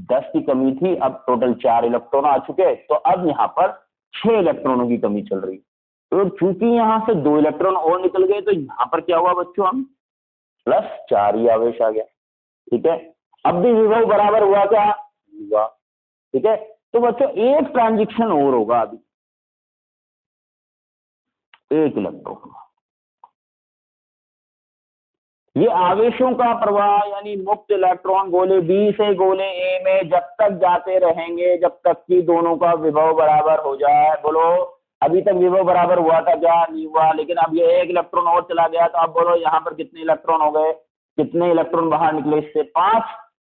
10 की कमी थी, अब टोटल 4 इलेक्ट्रॉन आ चुके, तो अब यहाँ पर 6 इलेक्ट्रॉनों की कमी चल रही। तो चूंकि यहाँ से 2 इलेक्ट्रॉन और निकल गए, तो यहाँ पर क्या हुआ बच्चों? हम +4 ही आवेश आ गया। ठीक है, अब भी विभव बराबर हुआ क्या? हुआ। ठीक है, तो बच्चों एक ट्रांजिशन और होगा, अभी 1 इलेक्ट्रॉन। ये आवेशों का प्रवाह यानी मुक्त इलेक्ट्रॉन गोले बी से गोले ए में जब तक जाते रहेंगे जब तक कि दोनों का विभव बराबर हो जाए। बोलो अभी तक विभव बराबर हुआ था क्या? नहीं हुआ, लेकिन अब ये 1 इलेक्ट्रॉन और चला गया, तो अब बोलो यहाँ पर कितने इलेक्ट्रॉन हो गए? कितने इलेक्ट्रॉन बाहर निकले इससे? 5।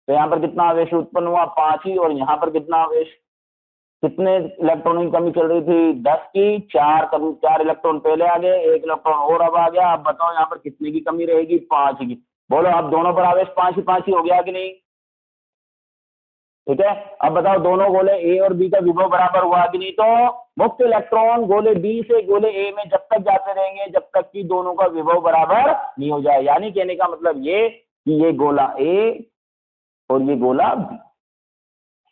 तो यहाँ पर कितना आवेश उत्पन्न हुआ? 5 ही। और यहाँ पर कितना आवेश, कितने इलेक्ट्रॉन की कमी चल रही थी? 10 की। 4 इलेक्ट्रॉन पहले आ गए, 1 इलेक्ट्रॉन और अब आ गया। अब बताओ यहाँ पर कितने की कमी रहेगी? 5 की। बोलो अब दोनों पर आवेश 5 ही हो गया कि नहीं? ठीक है, अब बताओ दोनों गोले ए और बी का विभव बराबर हुआ कि नहीं? तो मुक्त इलेक्ट्रॉन गोले बी से गोले ए में जब तक जाते रहेंगे जब तक कि दोनों का विभव बराबर नहीं हो जाए। यानी कहने का मतलब ये कि ये गोला ए और ये गोला बी,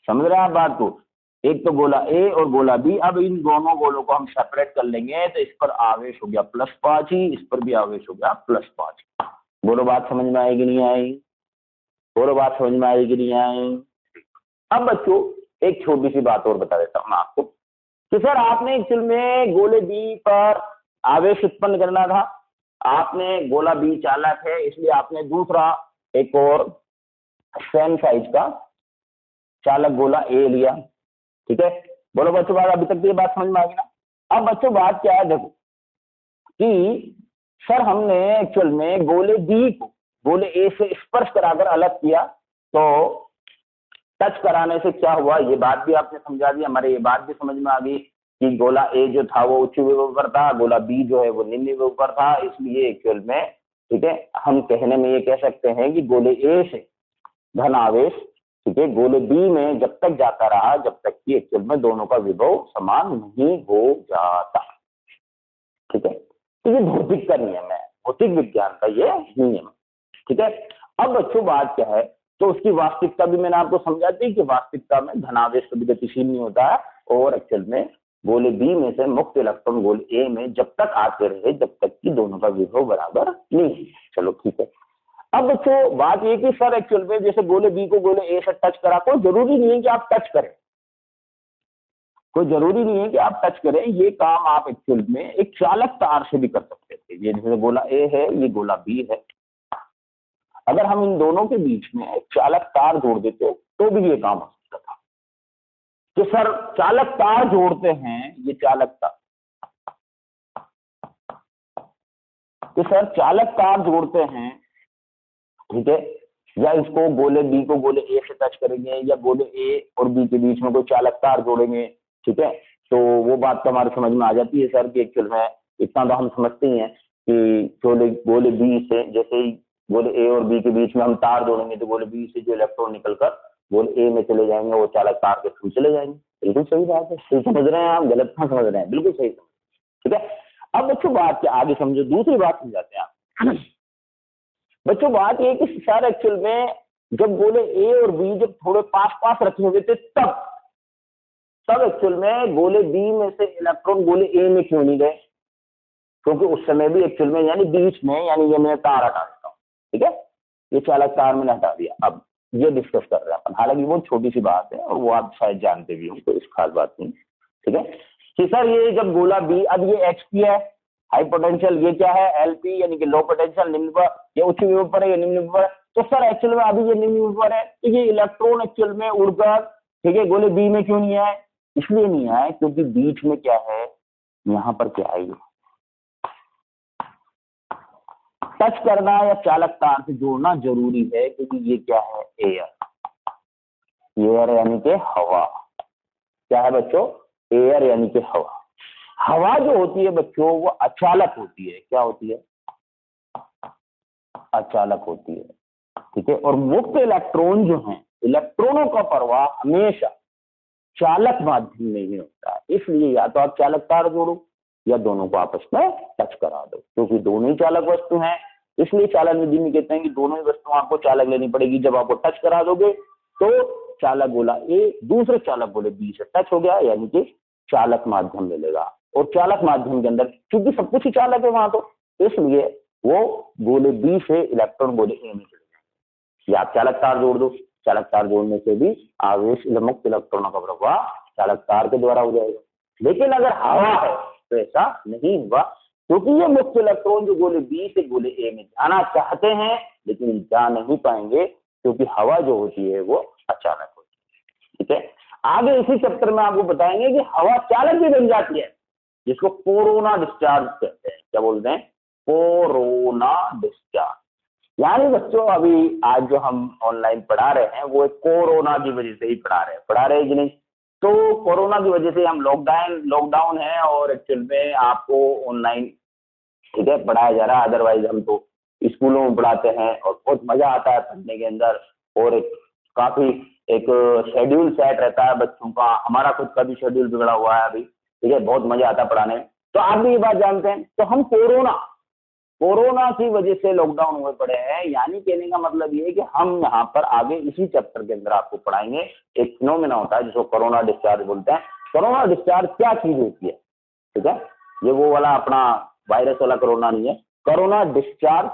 समझ रहे हैं आप बात को? एक तो गोला ए और गोला बी। अब इन दोनों गोलों को हम सेपरेट कर लेंगे, तो इस पर आवेश हो गया +5 ही, इस पर भी आवेश हो गया +5। बोलो बात समझ में आएगी नहीं आई? बोलो बात समझ में आएगी नहीं आई? अब बच्चों एक छोटी सी बात और बता देता हूं मैं आपको कि सर आपने एक्चुअल में गोले बी पर आवेश उत्पन्न करना था, आपने गोला बी चालक है इसलिए आपने दूसरा एक और सेम साइज का चालक गोला ए लिया। ठीक है, बोलो बच्चों बात अभी तक तो ये बात समझ में आ गई ना? अब बच्चों बात क्या है, देखो कि सर हमने एक्चुअल में गोले बी को गोले ए से स्पर्श कराकर अलग किया, तो टच कराने से क्या हुआ ये बात भी आपने समझा दी, हमारे ये बात भी समझ में आ गई कि गोला ए जो था वो उच्च विभव पर था, गोला बी जो है वो निम्न विभव पर था। इसलिए एक्चुअल में ठीक है हम कहने में ये कह सकते हैं कि गोले ए से धन आवेश ठीक है गोले बी में जब तक जाता रहा जब तक कि एक्चुअल में दोनों का विभव समान नहीं हो जाता। ठीक है, तो ये भौतिक का नियम है, भौतिक विज्ञान का ये नियम। ठीक है, अब बच्चों बात क्या है, तो उसकी वास्तविकता भी मैंने आपको समझा दी कि वास्तविकता में धनावेश कभी गतिशील नहीं होता है, और एक्चुअल में गोले बी में से मुक्त इलेक्ट्रॉन गोले ए में जब तक आते रहे जब तक कि दोनों का विभव बराबर नहीं। चलो ठीक है, अब बच्चों बात ये कि सर एक्चुअल में जैसे गोले बी को गोले ए से टच करा, कोई जरूरी नहीं है कि आप टच करें, कोई जरूरी नहीं है कि आप टच करें, ये काम आप एक्चुअल में एक चालक तार से भी कर सकते थे। ये जैसे गोला ए है ये गोला बी है, अगर हम इन दोनों के बीच में एक चालक तार जोड़ देते तो भी ये काम हो सकता था। कि सर चालक तार जोड़ते हैं, ये चालक तार, कि सर चालक तार जोड़ते हैं, ठीक है, या इसको गोले बी को गोले ए से टच करेंगे या गोले ए और बी के बीच में कोई चालक तार जोड़ेंगे, ठीक है, तो वो बात तो हमारे समझ में आ जाती है सर कि एक्चुअल में इतना तो हम समझते ही हैं कि गोले बी से, जैसे ही गोले ए और बी के बीच में हम तार जोड़ेंगे तो गोले बी से जो इलेक्ट्रॉन निकलकर गोले ए में चले जाएंगे, वो चालक तार के थ्रू चले जाएंगे। बिल्कुल सही बात है, सही समझ रहे हैं आप, गलत कहाँ समझ रहे हैं, बिल्कुल सही समझ, ठीक है। अब बच्चों बात क्या आगे समझो, दूसरी बात समझाते हैं आप। बच्चों बात ये कि सर एक्चुअल में जब गोले ए और बी जब थोड़े पास पास रखे हुए थे तब एक्चुअल में गोले बी में से इलेक्ट्रॉन गोले ए में क्यों नहीं गए, क्योंकि उस समय भी एक्चुअल में यानी बीच में, यानी ये मैं तार हटा देता हूँ, ठीक है, ये चालक तार मैंने हटा दिया। अब ये डिस्कस कर रहे हैं अपन, हालांकि वो छोटी सी बात है और वो आप शायद जानते भी हो, तो इस खास बात नहीं, ठीक है, कि सर ये जब गोला बी, अब ये एच पी है हाई पोटेंशियल, ये क्या है एलपी यानी कि लो पोटेंशियल निम्न पर, ये उच्च विभव पर है, ये निम्न पर है, तो सर एक्चुअल में अभी ये निम्न विभव पर है, तो ये इलेक्ट्रॉन एक्चुअल में उड़कर, ठीक है, गोले बी में क्यों नहीं आए, इसलिए नहीं आए क्योंकि बीच में क्या है, यहाँ पर क्या है, टच करना या चालक तार से जोड़ना जरूरी है, क्योंकि ये क्या है एयर, एयर यानी कि हवा, क्या है बच्चों, एयर यानी कि हवा। हवा जो होती है बच्चों वो अचालक होती है, क्या होती है, अचालक होती है, ठीक है, और मुक्त इलेक्ट्रॉन जो हैं, इलेक्ट्रॉनों का प्रवाह हमेशा चालक माध्यम में ही होता है, इसलिए या तो आप चालक तार जोड़ो या दोनों को आपस में टच करा दो, क्योंकि दोनों ही चालक वस्तु हैं, इसलिए चालन विधि में कहते हैं कि दोनों ही वस्तुएं आपको चालक लेनी पड़ेगी। जब आपको टच करा दोगे तो चालक गोला ए दूसरे चालक गोले बी से टच हो गया, यानी कि चालक माध्यम मिलेगा, और चालक माध्यम के अंदर क्योंकि सब कुछ ही चालक है वहां, तो इसलिए वो गोले बी से इलेक्ट्रॉन गोले ए में चले जाएंगे। या आप चालक तार जोड़ दो, चालक तार जोड़ने से भी आवेश मुक्त इलेक्ट्रॉनों का प्रवाह चालक तार के द्वारा हो जाएगा। लेकिन अगर हवा है तो ऐसा नहीं होगा, क्योंकि ये मुक्त इलेक्ट्रॉन जो गोले बी से गोले ए में जाना चाहते हैं लेकिन जा नहीं पाएंगे, क्योंकि हवा जो होती है वो अचानक होती है, ठीक है। आगे इसी चैप्टर में आपको बताएंगे कि हवा चालक भी बन जाती है, जिसको कोरोना डिस्चार्ज कहते हैं। क्या बोलते हैं, कोरोना डिस्चार्ज। यानी बच्चों अभी आज जो हम ऑनलाइन पढ़ा रहे हैं वो कोरोना की वजह से ही पढ़ा रहे हैं कि नहीं, तो कोरोना की वजह से हम लॉकडाउन है और एक्चुअल में आपको ऑनलाइन, ठीक है, पढ़ाया जा रहा है। अदरवाइज हम तो स्कूलों में पढ़ाते हैं और बहुत मजा आता है पढ़ने के अंदर, और काफी एक शेड्यूल सेट रहता है बच्चों का, हमारा खुद का भी शेड्यूल बिगड़ा हुआ है अभी, ठीक है, बहुत मजा आता है पढ़ाने में। तो आप भी ये बात जानते हैं, तो हम कोरोना की वजह से लॉकडाउन हुए पड़े हैं, यानी कहने का मतलब ये है कि हम यहाँ पर आगे इसी चैप्टर के अंदर आपको पढ़ाएंगे एक फिनोमेना होता है जिसको कोरोना डिस्चार्ज बोलते हैं। कोरोना डिस्चार्ज क्या चीज होती है, ठीक है, ये वो वाला अपना वायरस वाला कोरोना नहीं है, कोरोना डिस्चार्ज,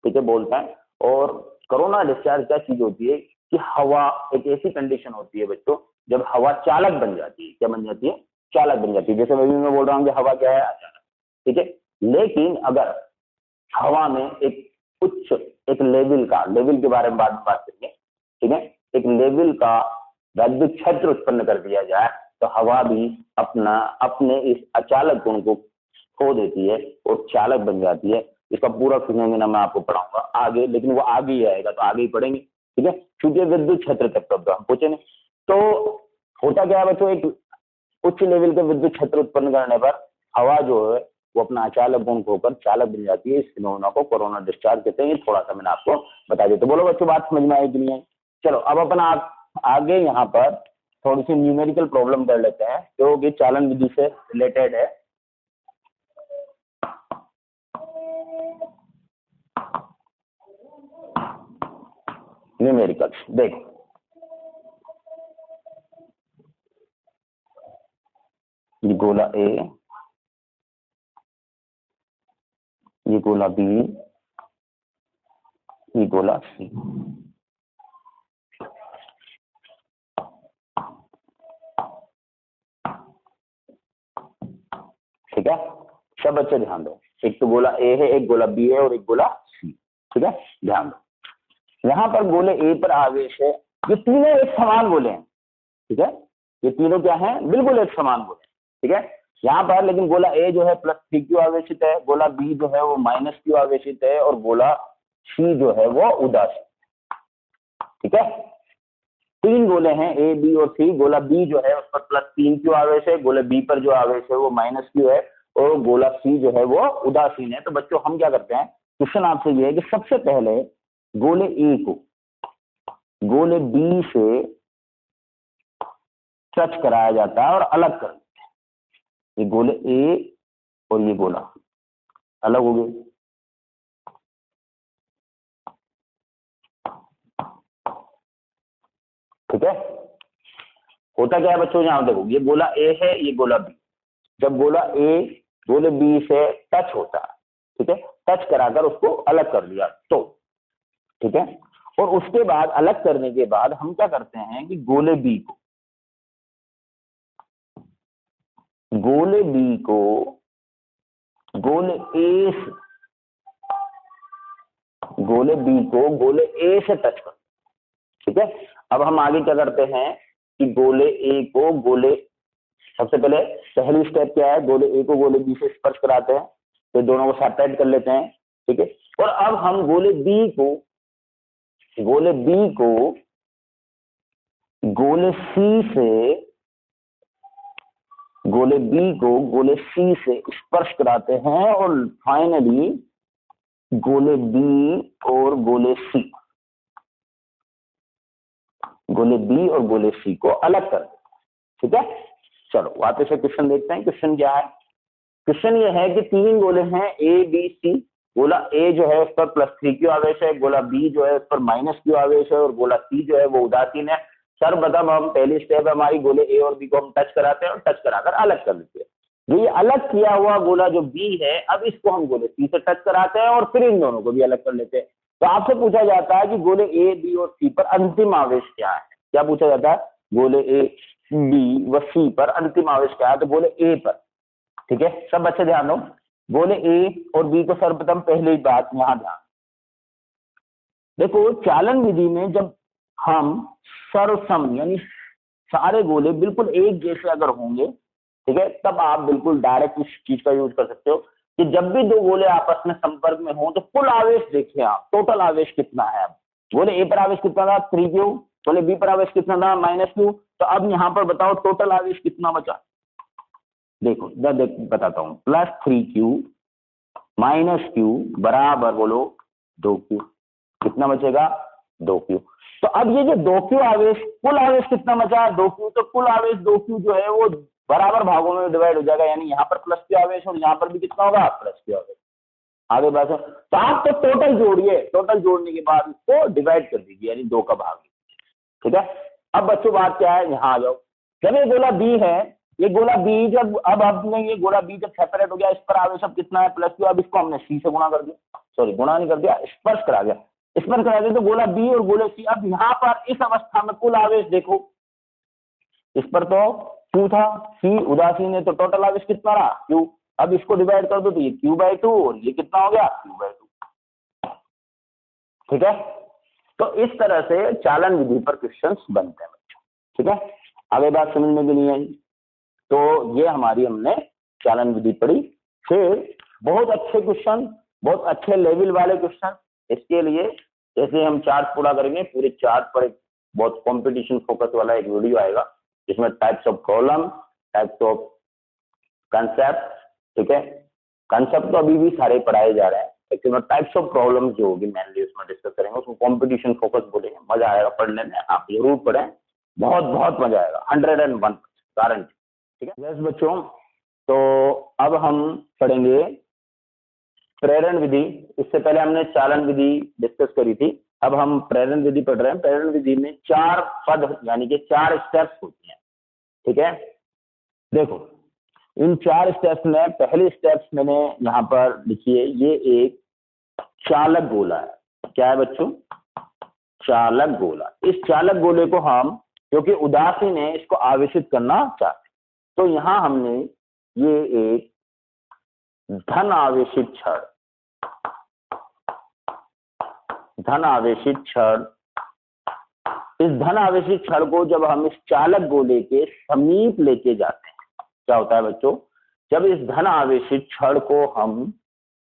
ठीक है, बोलते हैं। और कोरोना डिस्चार्ज क्या चीज होती है कि हवा एक ऐसी कंडीशन होती है बच्चों जब हवा चालक बन जाती है। क्या बन जाती है, चालक बन जाती है। जैसे मैं बोल रहा हूँ कि हवा क्या है, अचानक, ठीक है। लेकिन अगर हवा में एक लेवल के बारे में बाद में बात करेंगे, ठीक है, एक लेवल का वैद्युत क्षेत्र उत्पन्न कर दिया जाए तो हवा भी अपने इस अचालक गुण को खो देती है और चालक बन जाती है। इसका पूरा फिनोमेना मैं आपको पढ़ाऊंगा आगे, लेकिन वो आगे ही आएगा तो आगे ही पढ़ेंगे, ठीक है, क्योंकि विद्युत क्षेत्र तक तो हम पूछेंगे। तो होता क्या है बच्चों, एक उच्च लेवल के विद्युत क्षेत्र उत्पन्न करने पर हवा जो है वो अपना अचालक गुण खोकर चालक बन जाती है। इस फिनोमेना को कोरोना डिस्चार्ज कहते हैं। थोड़ा सा मैंने आपको बता दिया, तो बोलो बच्चों बात समझ में आई कि नहीं आई। चलो अब अपन आगे यहाँ पर थोड़ी सी न्यूमेरिकल प्रॉब्लम कर लेते हैं जो कि चालन विधि से रिलेटेड है। न्यूमेरिकल देख, ये गोला ए, ये गोला बी, ये गोला सी, ठीक है। सब बच्चे ध्यान दो, एक तो गोला ए है, एक गोला बी है और एक गोला सी, ठीक है, ध्यान दो। यहाँ पर गोले ए पर आवेश है, ये तीनों एक समान गोले हैं, ठीक है, ये तीनों क्या है, बिल्कुल एक समान गोले, ठीक है। यहाँ पर लेकिन गोला ए जो है +3q आवेशित है, गोला बी जो है वो -q आवेशित है, और गोला सी जो है वो उदासीन, ठीक है। तीन गोले हैं ए बी और सी। गोला बी जो है उस पर +3q आवेश है, गोले बी पर जो आवेश है वो -q है, और गोला सी जो है वो उदासीन है। तो बच्चों हम क्या करते हैं, क्वेश्चन आपसे ये है कि सबसे पहले गोले ए को गोले बी से टच कराया जाता है और अलग कर देते हैं। ये गोले ए और ये गोला अलग हो गए, ठीक है। होता क्या है बच्चों, यहां देखो ये गोला ए है, ये गोला बी। जब गोला ए गोले बी से टच होता है, ठीक है, टच कराकर उसको अलग कर दिया तो, ठीक है। और उसके बाद अलग करने के बाद हम क्या करते हैं कि गोले बी को गोले ए से गोले ए से टच कर, ठीक है। अब हम आगे क्या करते हैं कि गोले ए को सबसे पहले पहली स्टेप क्या है, गोले ए को गोले बी से स्पर्श कराते हैं, तो दोनों को सेपरेट कर लेते हैं, ठीक है। और अब हम गोले बी को गोले सी से स्पर्श कराते हैं, और फाइनली गोले बी और गोले सी को अलग कर देते हैं, ठीक है। चलो वापस से क्वेश्चन देखते हैं। क्वेश्चन क्या है, क्वेश्चन ये है कि तीन गोले हैं ए बी सी। गोला ए जो है उस पर +3q आवेश है, गोला बी जो है उस पर -q आवेश है, और गोला सी जो है वो उदासीन है। सर मतलब हम पहली स्टेप हमारी गोले ए और बी को हम टच कराते हैं और टच कराकर अलग कर देते हैं। जो ये अलग किया हुआ गोला जो बी है, अब इसको हम गोले सी से टच कराते हैं और फिर इन दोनों को भी अलग कर लेते हैं। तो आपसे पूछा जाता है कि गोले ए बी और सी पर अंतिम आवेश क्या है। क्या पूछा जाता है, गोले ए बी व सी पर अंतिम आवेश क्या है, तो गोले ए पर, ठीक है। सब बच्चे ध्यान दो, गोले ए और बी को सर्वप्रथम पहली बात यहां ध्यान देखो, चालन विधि में जब हम सर्वसम यानी सारे गोले बिल्कुल एक जैसे अगर होंगे, ठीक है, तब आप बिल्कुल डायरेक्ट इस चीज का यूज कर सकते हो कि जब भी दो गोले आपस में संपर्क में हो तो कुल आवेश देखिए आप, टोटल आवेश कितना है। अब गोले ए पर आवेश कितना था 3q, गोले बी पर आवेश कितना था -q। तो अब यहां पर बताओ टोटल आवेश कितना बचा। देखो बताता हूं, +3q -q बराबर बोलो 2q, कितना बचेगा 2q। तो अब ये जो 2q आवेश, कुल आवेश कितना बचा 2q, तो कुल आवेश 2q जो है वो बराबर भागों में डिवाइड हो जाएगा, यानी यहाँ पर +q आवेश और यहाँ पर भी कितना होगा +q आवेश। आगे बात है, तो आप तो टोटल जोड़िए, टोटल जोड़ने के बाद इसको डिवाइड कर दीजिए, यानी 2 का भाग, ठीक है। अब बच्चों बात क्या है, यहाँ आ जाओ। जब ये गोला बी है, ये गोला बी जब अब आपने ये गोला बी जब सेपरेट हो गया, इस पर आवेश अब कितना है +q। अब इसको हमने सी से गुणा कर दिया, सॉरी गुणा नहीं कर दिया, स्पर्श करा दिया, स्पर्श करा दिया। तो गोला बी और गोले सी, अब यहाँ पर इस अवस्था में कुल आवेश देखो, इस पर तो q था, सी उदासीन है, तो टोटल आवेश कितना रहा q। अब इसको डिवाइड कर दो तो ये q/2 और ये कितना हो गया q/2, ठीक है। तो इस तरह से चालन विधि पर क्वेश्चंस बनते हैं बच्चों, ठीक है। आगे बात समझ में भी नहीं आई, तो ये हमारी हमने चालन विधि पढ़ी। फिर बहुत अच्छे क्वेश्चन, बहुत अच्छे लेवल वाले क्वेश्चन, इसके लिए जैसे हम चार्ट पूरा करेंगे, पूरे चार्ट पर एक बहुत कंपटीशन फोकस वाला एक वीडियो आएगा जिसमें types of problem, types of concept, ठीक है। कंसेप्ट तो अभी भी सारे पढ़ाए जा रहे हैं, लेकिन टाइप्स ऑफ प्रॉब्लम जो होगी मेनली उसमें डिस्कस करेंगे, उसको कंपटीशन फोकस बोलेंगे। मजा आएगा पढ़ने में, आप जरूर पढ़ें, बहुत बहुत मजा आएगा, 101 गारंटी, ठीक है। यस बच्चों, तो अब हम पढ़ेंगे प्रेरण विधि। इससे पहले हमने चालन विधि डिस्कस करी थी, अब हम प्रेरण विधि पढ़ रहे हैं। प्रेरण विधि में 4 पद यानी कि 4 स्टेप्स होती हैं, ठीक है। देखो इन 4 स्टेप्स में पहली स्टेप्स मैंने यहाँ पर लिखिए, ये एक चालक गोला है। क्या है बच्चों, चालक गोला। इस चालक गोले को हम, क्योंकि उदासीन है, इसको आवेशित करना चाहते हैं, तो यहां हमने ये एक धन आवेशित छड़ इस धन आवेशित क्षण को जब हम इस चालक गोले के समीप लेके जाते हैं, क्या होता है बच्चों, जब इस धन आवेशित क्षण को हम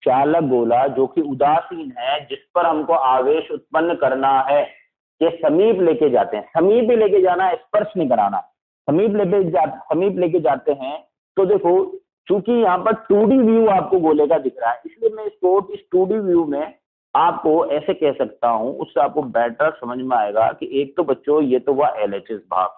चालक गोला जो कि उदासीन है, जिस पर हमको आवेश उत्पन्न करना है, के समीप लेके जाते हैं। समीप ही लेके जाना है, स्पर्श नहीं कराना। समीप लेके जाते हैं तो देखो, चूंकि यहाँ पर 2D व्यू आपको गोले का दिख रहा है, इसलिए मैं इसको इस 2D व्यू में आपको ऐसे कह सकता हूं, उससे आपको बेटर समझ में आएगा कि एक तो बच्चों ये तो हुआ LHS भाग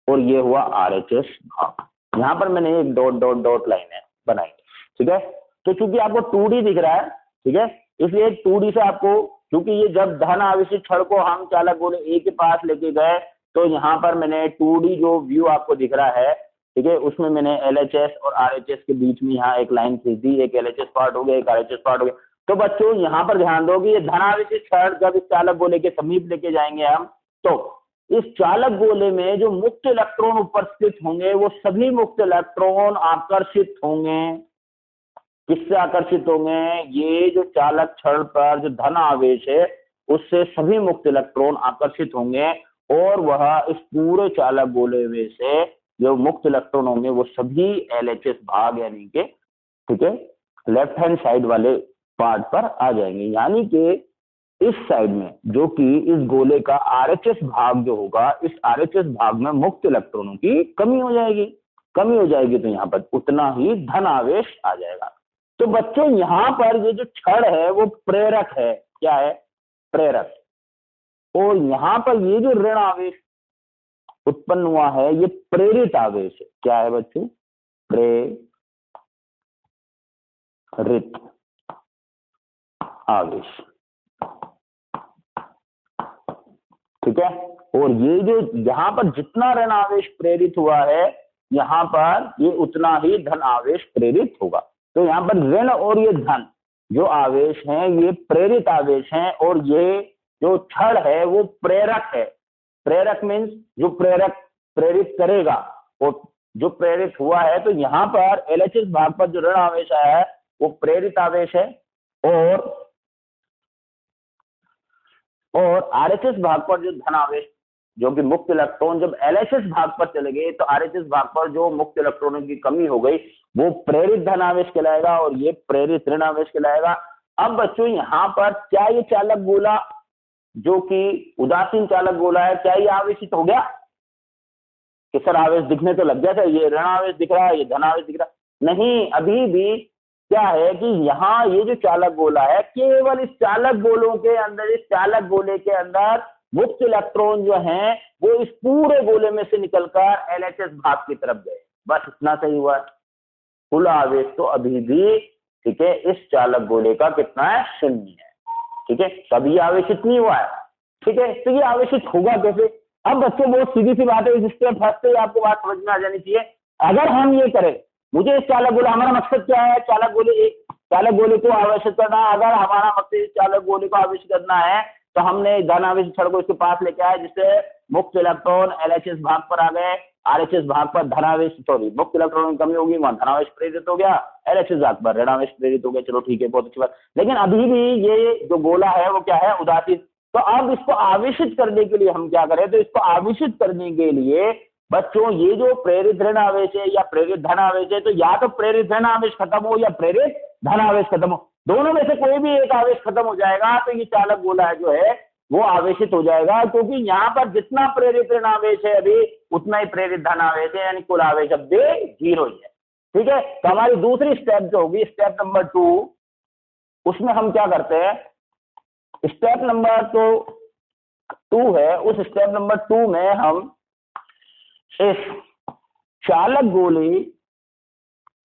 और ये हुआ RHS भाग। यहाँ पर मैंने एक डॉट डॉट डॉट लाइन बनाई, ठीक है। तो चूंकि आपको 2D दिख रहा है, ठीक है, इसलिए 2D से आपको, क्योंकि ये जब धन आवेशित क्षण को हम चालक गोले ए के पास लेके गए, तो यहाँ पर मैंने 2D जो व्यू आपको दिख रहा है, ठीक है, उसमें मैंने LHS और RHS के बीच में यहाँ एक लाइन खींच दी, एक LHS पार्ट हो गया, एक RHS पार्ट हो गया। तो बच्चों यहाँ पर ध्यान दो कि ये धन आवेशित क्षण जब इस चालक गोले के समीप लेके जाएंगे हम, तो इस चालक गोले में जो मुक्त इलेक्ट्रॉन उपस्थित होंगे, वो सभी मुक्त इलेक्ट्रॉन आकर्षित होंगे। किससे आकर्षित होंगे? ये जो चालक क्षण पर जो धन आवेश है, उससे सभी मुक्त इलेक्ट्रॉन आकर्षित होंगे और वह इस पूरे चालक गोले में से जो मुक्त इलेक्ट्रॉन होंगे वो सभी LHS भाग यानी के, ठीक है, लेफ्ट हैंड साइड वाले पार्ट पर आ जाएंगे। यानी कि इस साइड में जो कि इस गोले का RHS भाग जो होगा, इस RHS भाग में मुक्त इलेक्ट्रॉनों की कमी हो जाएगी। तो यहाँ पर उतना ही धन आवेश आ जाएगा। तो बच्चों यहाँ पर ये जो क्षण है वो प्रेरक है। क्या है? प्रेरक। और यहाँ पर ये जो ऋण आवेश उत्पन्न हुआ है, ये प्रेरित आवेश है। क्या है बच्चों? प्रेरित आवेश, ठीक है। और ये जो यहाँ पर जितना ऋण आवेश प्रेरित हुआ है, यहाँ पर ये उतना ही धन आवेश प्रेरित होगा। तो यहाँ पर ऋण और ये धन जो आवेश हैं, ये प्रेरित आवेश हैं और ये जो क्षण है वो प्रेरक है। प्रेरक मीन्स जो प्रेरित करेगा, और जो प्रेरित हुआ है, तो यहाँ पर LHS भाग पर जो ऋण आवेश आया है वो प्रेरित आवेश है, और RHS भाग पर जो धन आवेश जो कि मुक्त इलेक्ट्रॉन जब LHS भाग पर चले गए, तो RHS भाग पर जो मुक्त इलेक्ट्रॉनों की कमी हो गई वो प्रेरित धन आवेश कहलाएगा और ये प्रेरित ऋण आवेश कहलाएगा। अब बच्चों यहाँ पर क्या ये चालक गोला जो कि उदासीन चालक गोला है, क्या ये आवेशित हो गया? कि सर आवेश दिखने तो लग गया था, ये ऋण आवेश दिख रहा है, ये धन आवेश दिख रहा है। नहीं, अभी भी क्या है कि यहाँ ये जो चालक गोला है, केवल इस चालक गोलों के अंदर, इस चालक गोले के अंदर मुक्त इलेक्ट्रॉन जो हैं वो इस पूरे गोले में से निकलकर LHS भाग की तरफ गए। बस इतना सही हुआ है। कुल आवेश तो अभी भी, ठीक है, इस चालक गोले का कितना है? 0 है, ठीक है। कभी आवेशित नहीं हुआ है, ठीक है। तो ये आवेशित होगा कैसे? अब बच्चों बहुत सीधी सी बात है, इस स्टेप फर्स्ट से आपको बात समझ में आ जानी चाहिए। अगर हम ये करें, मुझे इस चालक गोले, हमारा मकसद क्या है? चालक गोले को आवेशित करना। अगर हमारा मकसद इस चालक गोले को आवेशित करना है, तो हमने धन आवेश क्षण को इसके पास लेके आए, जिससे मुक्त इलेक्ट्रॉन LHS भाग पर आ गए, RHS भाग पर धन आवेश, सॉरी, मुक्त इलेक्ट्रॉन की कमी होगी, वहां धन आवेश प्रेरित हो गया, LHS भाग पर ऋण आवेश प्रेरित हो गया। चलो ठीक है, बहुत अच्छी बात। लेकिन अभी भी ये जो गोला है वो क्या है? उदासीन। तो अब इसको आवेशित करने के लिए हम क्या करें? तो इसको आवेशित करने के लिए बच्चों ये जो प्रेरित ऋण आवेश है या प्रेरित धन आवेश है, तो या तो प्रेरित ऋण आवेश खत्म हो या प्रेरित धन आवेश खत्म हो, दोनों में से कोई भी एक आवेश खत्म हो जाएगा तो ये चालक गोला जो है वो आवेशित हो जाएगा। क्योंकि यहाँ पर जितना प्रेरित ऋण आवेश है अभी, उतना ही प्रेरित धन आवेश है, यानी कुल आवेश अब 0 ही है, ठीक है। तो हमारी दूसरी स्टेप जो होगी, स्टेप नंबर 2, उसमें हम क्या करते हैं? स्टेप नंबर तो 2 है, उस स्टेप नंबर 2 में हम इस चालक गोले,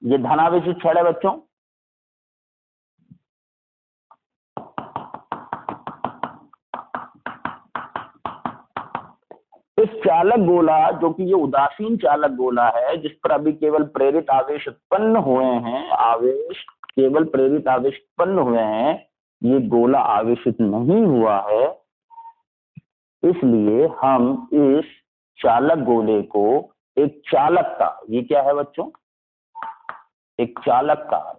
ये धनावेशित क्षण है बच्चों, इस चालक गोला जो कि ये उदासीन चालक गोला है, जिस पर अभी केवल प्रेरित आवेश उत्पन्न हुए हैं, केवल प्रेरित आवेश उत्पन्न हुए हैं, ये गोला आवेशित नहीं हुआ है। इसलिए हम इस चालक गोले को एक चालकता, ये क्या है बच्चों? एक चालकता।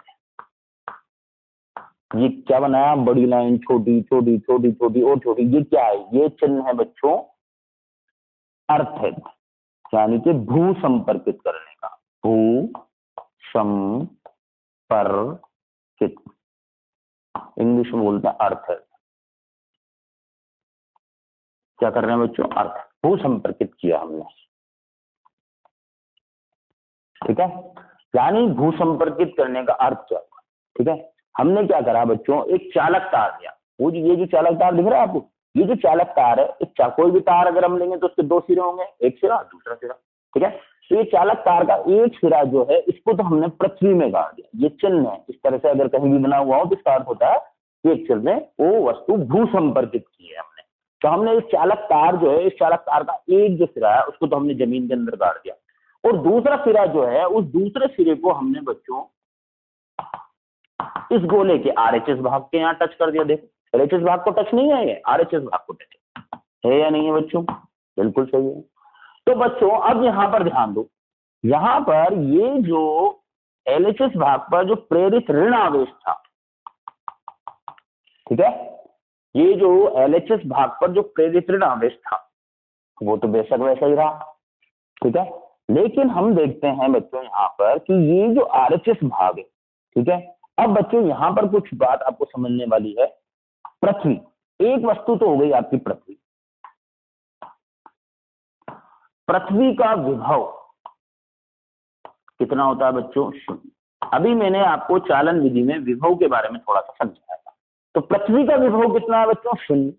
ये क्या बनाया? बड़ी लाइन, छोटी छोटी छोटी छोटी और छोटी। ये क्या है? ये चिन्ह है बच्चों अर्थित, यानी कि भू संपर्कित करने का, भू संपर्कित, इंग्लिश में बोलते हैं अर्थित। क्या कर रहे हैं बच्चों? अर्थ, भू संपर्कित किया हमने, ठीक है, यानी भू संपर्कित करने का अर्थ क्या हुआ, ठीक है। हमने क्या करा बच्चों, एक चालक तार दिया, वो ये जो चालक तार दिख रहा है आपको, ये जो चालक तार है, कोई भी तार अगर हम लेंगे तो उसके दो सिरे होंगे, एक सिरा दूसरा सिरा, ठीक है। तो ये चालक तार का एक सिरा जो है, इसको तो हमने पृथ्वी में गाड़ दिया, ये चिन्ह है, इस तरह से अगर कहीं भी बना हुआ हो तो इसका अर्थ होता है कि एक्चुअल में वो वस्तु भू संपर्कित की है हमने। तो हमने इस चालक तार जो है, इस चालक तार का एक जो सिरा है उसको तो हमने जमीन के अंदर गाड़ दिया, और दूसरा सिरा जो है, उस दूसरे सिरे को हमने बच्चों इस गोले के आरएचएस भाग के यहाँ टच कर दिया। देखो एलएचएस भाग को टच नहीं है, ये आरएचएस भाग को टच है या नहीं है बच्चों? बिल्कुल सही है। तो बच्चों अब यहाँ पर ध्यान दो, यहाँ पर ये जो एलएचएस भाग पर जो प्रेरित ऋण आवेश था, ठीक है, ये जो एलएचएस भाग पर जो प्रेरित ऋण आवेश था वो तो बेशक वैसा ही रहा, ठीक है। लेकिन हम देखते हैं बच्चों यहाँ पर कि ये जो आरएचएस भाग है, ठीक है, अब बच्चों यहाँ पर कुछ बात आपको समझने वाली है। पृथ्वी, एक वस्तु तो हो गई आपकी पृथ्वी, पृथ्वी का विभव कितना होता है बच्चों? शून्य। अभी मैंने आपको चालन विधि में विभव के बारे में थोड़ा सा समझाया था। तो पृथ्वी का विभव कितना है बच्चों? शून्य।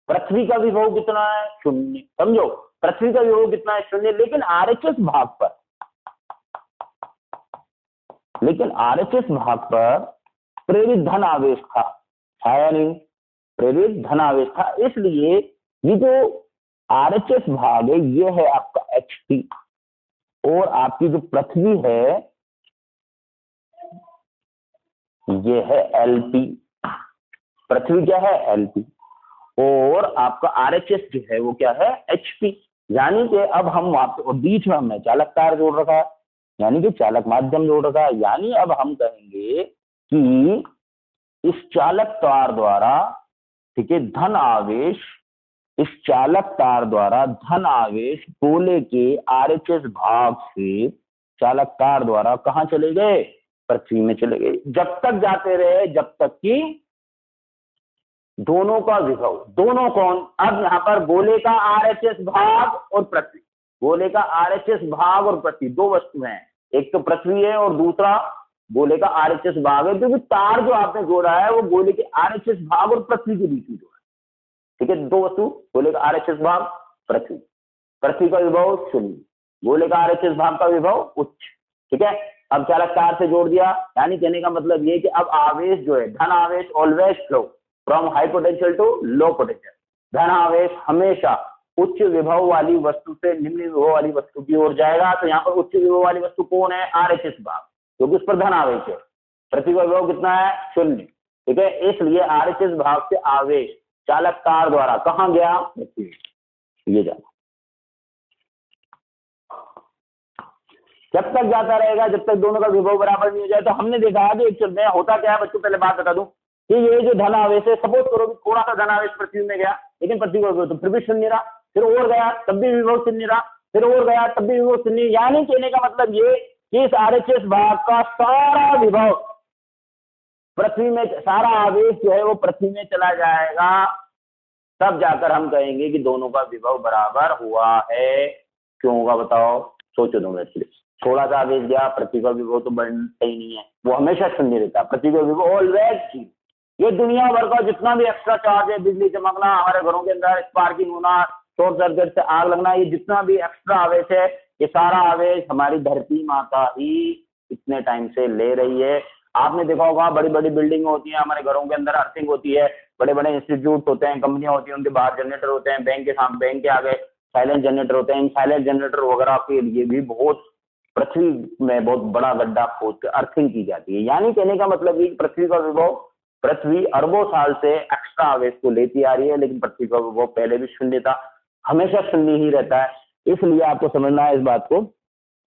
पृथ्वी का विभव कितना है? शून्य। समझो, पृथ्वी का विभव कितना है? शून्य। लेकिन आरएचएस भाग पर, प्रेरित धन आवेश था या नहीं? प्रेरित धन आवेश था, इसलिए ये जो आरएचएस भाग है ये है आपका एचपी, और आपकी जो पृथ्वी है ये है एलपी। पृथ्वी क्या है? एलपी, और आपका आरएचएस जो है वो क्या है? एचपी। यानी कि अब हम बीच में हमने चालक तार जोड़ रखा है, यानी कि चालक माध्यम जोड़ रखा है, यानी अब हम कहेंगे कि इस चालक तार द्वारा, ठीक है, धन आवेश, इस चालक तार द्वारा धन आवेश गोले के आरएचएस भाग से चालक तार द्वारा कहां चले गए? पृथ्वी में चले गए। जब तक जाते रहे जब तक कि दोनों का विभव, दोनों कौन? अब यहां पर गोले का आरएचएस भाग और पृथ्वी, गोले का आरएचएस भाग और पृथ्वी दो वस्तु हैं, एक तो पृथ्वी है और दूसरा गोले का आरएचएस भाग है, क्योंकि तार जो आपने जोड़ा है वो गोले के आरएचएस भाग और पृथ्वी के बीच में जोड़ा है, ठीक है। दो वस्तु, गोले का आरएचएस भाग, पृथ्वी, पृथ्वी का विभव शून्य, गोले का आरएचएस भाग का विभव उच्च, ठीक है। अब चालक तार से जोड़ दिया, यानी कहने का मतलब ये कि अब आवेश जो है, धन आवेश always flow from high potential to low potential. धन आवेश हमेशा उच्च विभव वाली वस्तु से निम्न विभव वाली वस्तु की ओर जाएगा। तो यहाँ पर उच्च विभव वाली वस्तु कौन है? आरएचएस भाग, क्योंकि उस पर धन आवेश है। पृथ्वी का विभव कितना है? शून्य, ठीक है। इसलिए आरएचएस भाग से आवेश चालक तार द्वारा कहां गया? पृथ्वी। ये जाना जब तक जाता रहेगा जब तक दोनों का विभव बराबर नहीं हो जाए। तो हमने देखा है कि एक्चुअल में होता क्या है बच्चों, पहले बात बता दूं कि ये जो धन आवेश है, सपोज करो थोड़ा सा धन आवेश पृथ्वी में गया, लेकिन पृथ्वी का विभव तो फिर भी शून्य रहा, फिर और गया तब भी विभव शून्य रहा, फिर और गया तब भी विभव शून्य। यानी कहने का मतलब ये कि इस आरएचएस भाग का सारा विभव पृथ्वी में, सारा आवेश जो है वो पृथ्वी में चला जाएगा, तब जाकर हम कहेंगे कि दोनों का विभव बराबर हुआ है। क्यों होगा बताओ? सोचो दो मिनट। थोड़ा सा आवेश गया, पृथ्वी का विभव तो बढ़ता ही नहीं है, वो हमेशा शून्य रहता है। पृथ्वी का विभव ऑलवेज, ये दुनिया भर का जितना भी एक्स्ट्रा चार्ज है, बिजली चमकना, हमारे घरों के अंदर स्पार्किंग होना, शॉर्ट सर्किट से आग लगना, ये जितना भी एक्स्ट्रा आवेश है, ये सारा आवेश हमारी धरती माता ही इतने टाइम से ले रही है। आपने देखा होगा बड़ी बड़ी बिल्डिंग होती है, हमारे घरों के अंदर अर्थिंग होती है, बड़े बड़े इंस्टीट्यूट होते हैं, कंपनियां होती हैं, उनके बाहर जनरेटर होते हैं, बैंक के आगे साइलेंट जनरेटर होते हैं। इन साइलेंट जनरेटर वगैरह के लिए भी बहुत पृथ्वी में बहुत बड़ा गड्ढा खोद कर अर्थिंग की जाती है। यानी कहने का मतलब ये पृथ्वी का विभव, पृथ्वी अरबों साल से एक्स्ट्रा आवेश को लेती आ रही है, लेकिन पृथ्वी का विभव पहले भी शून्य था, हमेशा शून्य ही रहता है। इसलिए आपको समझना है इस बात को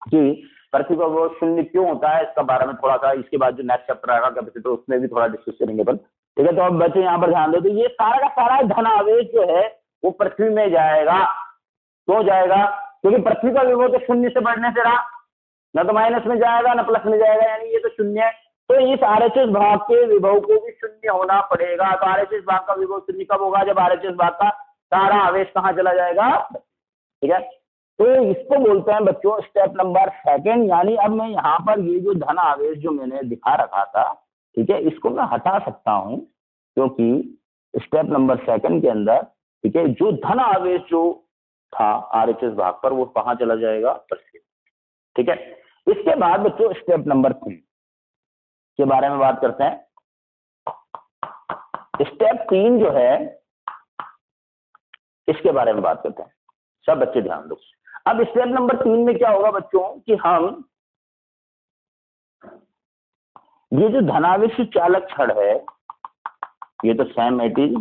कि पृथ्वी का विभव शून्य क्यों होता है, इसका बारे में थोड़ा सा इसके बाद जो नेक्स्ट चैप्टर आएगा कैपेसिटर, उसमें भी थोड़ा डिस्कस करेंगे अपन, ठीक है। तो अब बच्चे यहाँ पर ध्यान दो, तो ये सारा का सारा धन आवेश जो है वो पृथ्वी में जाएगा, क्यों जाएगा? क्योंकि पृथ्वी का विभव तो शून्य से बढ़ने से रहा, ना तो माइनस में जाएगा ना प्लस में जाएगा, यानी ये तो शून्य है। तो इस आरएचएस भाग के विभव को भी शून्य होना पड़ेगा। तो आरएचएस भाग का विभव शून्य कब होगा? जब आरएचएस भाग का सारा आवेश कहाँ चला जाएगा? ठीक है, तो इसको बोलते हैं बच्चों स्टेप नंबर सेकंड। यानी अब मैं यहाँ पर ये जो धन आवेश जो मैंने दिखा रखा था, ठीक है, इसको मैं हटा सकता हूँ, क्योंकि स्टेप नंबर सेकंड के अंदर, ठीक है, जो धन आवेश जो था आरएचएस भाग पर वो कहाँ चला जाएगा? पृथ्वी। ठीक है, इसके बाद बच्चों स्टेप नंबर 3 के बारे में बात करते हैं। स्टेप 3 जो है इसके बारे में बात करते हैं। सब बच्चे ध्यान दो। अब स्टेप नंबर 3 में क्या होगा बच्चों कि हम ये जो धनावेश चालक छड़ है, ये तो सेम एट इज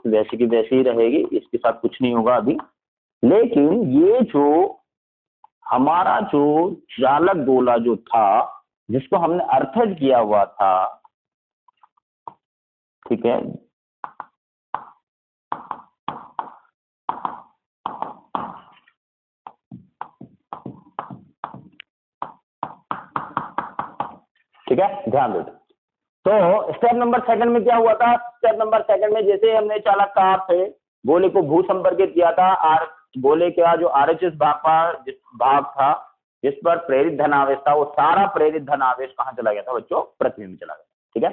वैसे की वैसे ही रहेगी, इसके साथ कुछ नहीं होगा अभी। लेकिन ये जो हमारा जो चालक गोला जो था जिसको हमने अर्थड किया हुआ था, ठीक है, ठीक है, ध्यान दो। तो स्टेप नंबर सेकंड में क्या हुआ था? स्टेप नंबर सेकंड में जैसे हमने चालक तार से गोले को भू संपर्कित किया था, गोले का जो आरएचएस भाग था जिस पर प्रेरित धन आवेश था, वो सारा प्रेरित धन आवेश कहाँ चला गया था बच्चों? पृथ्वी में चला गया। ठीक है,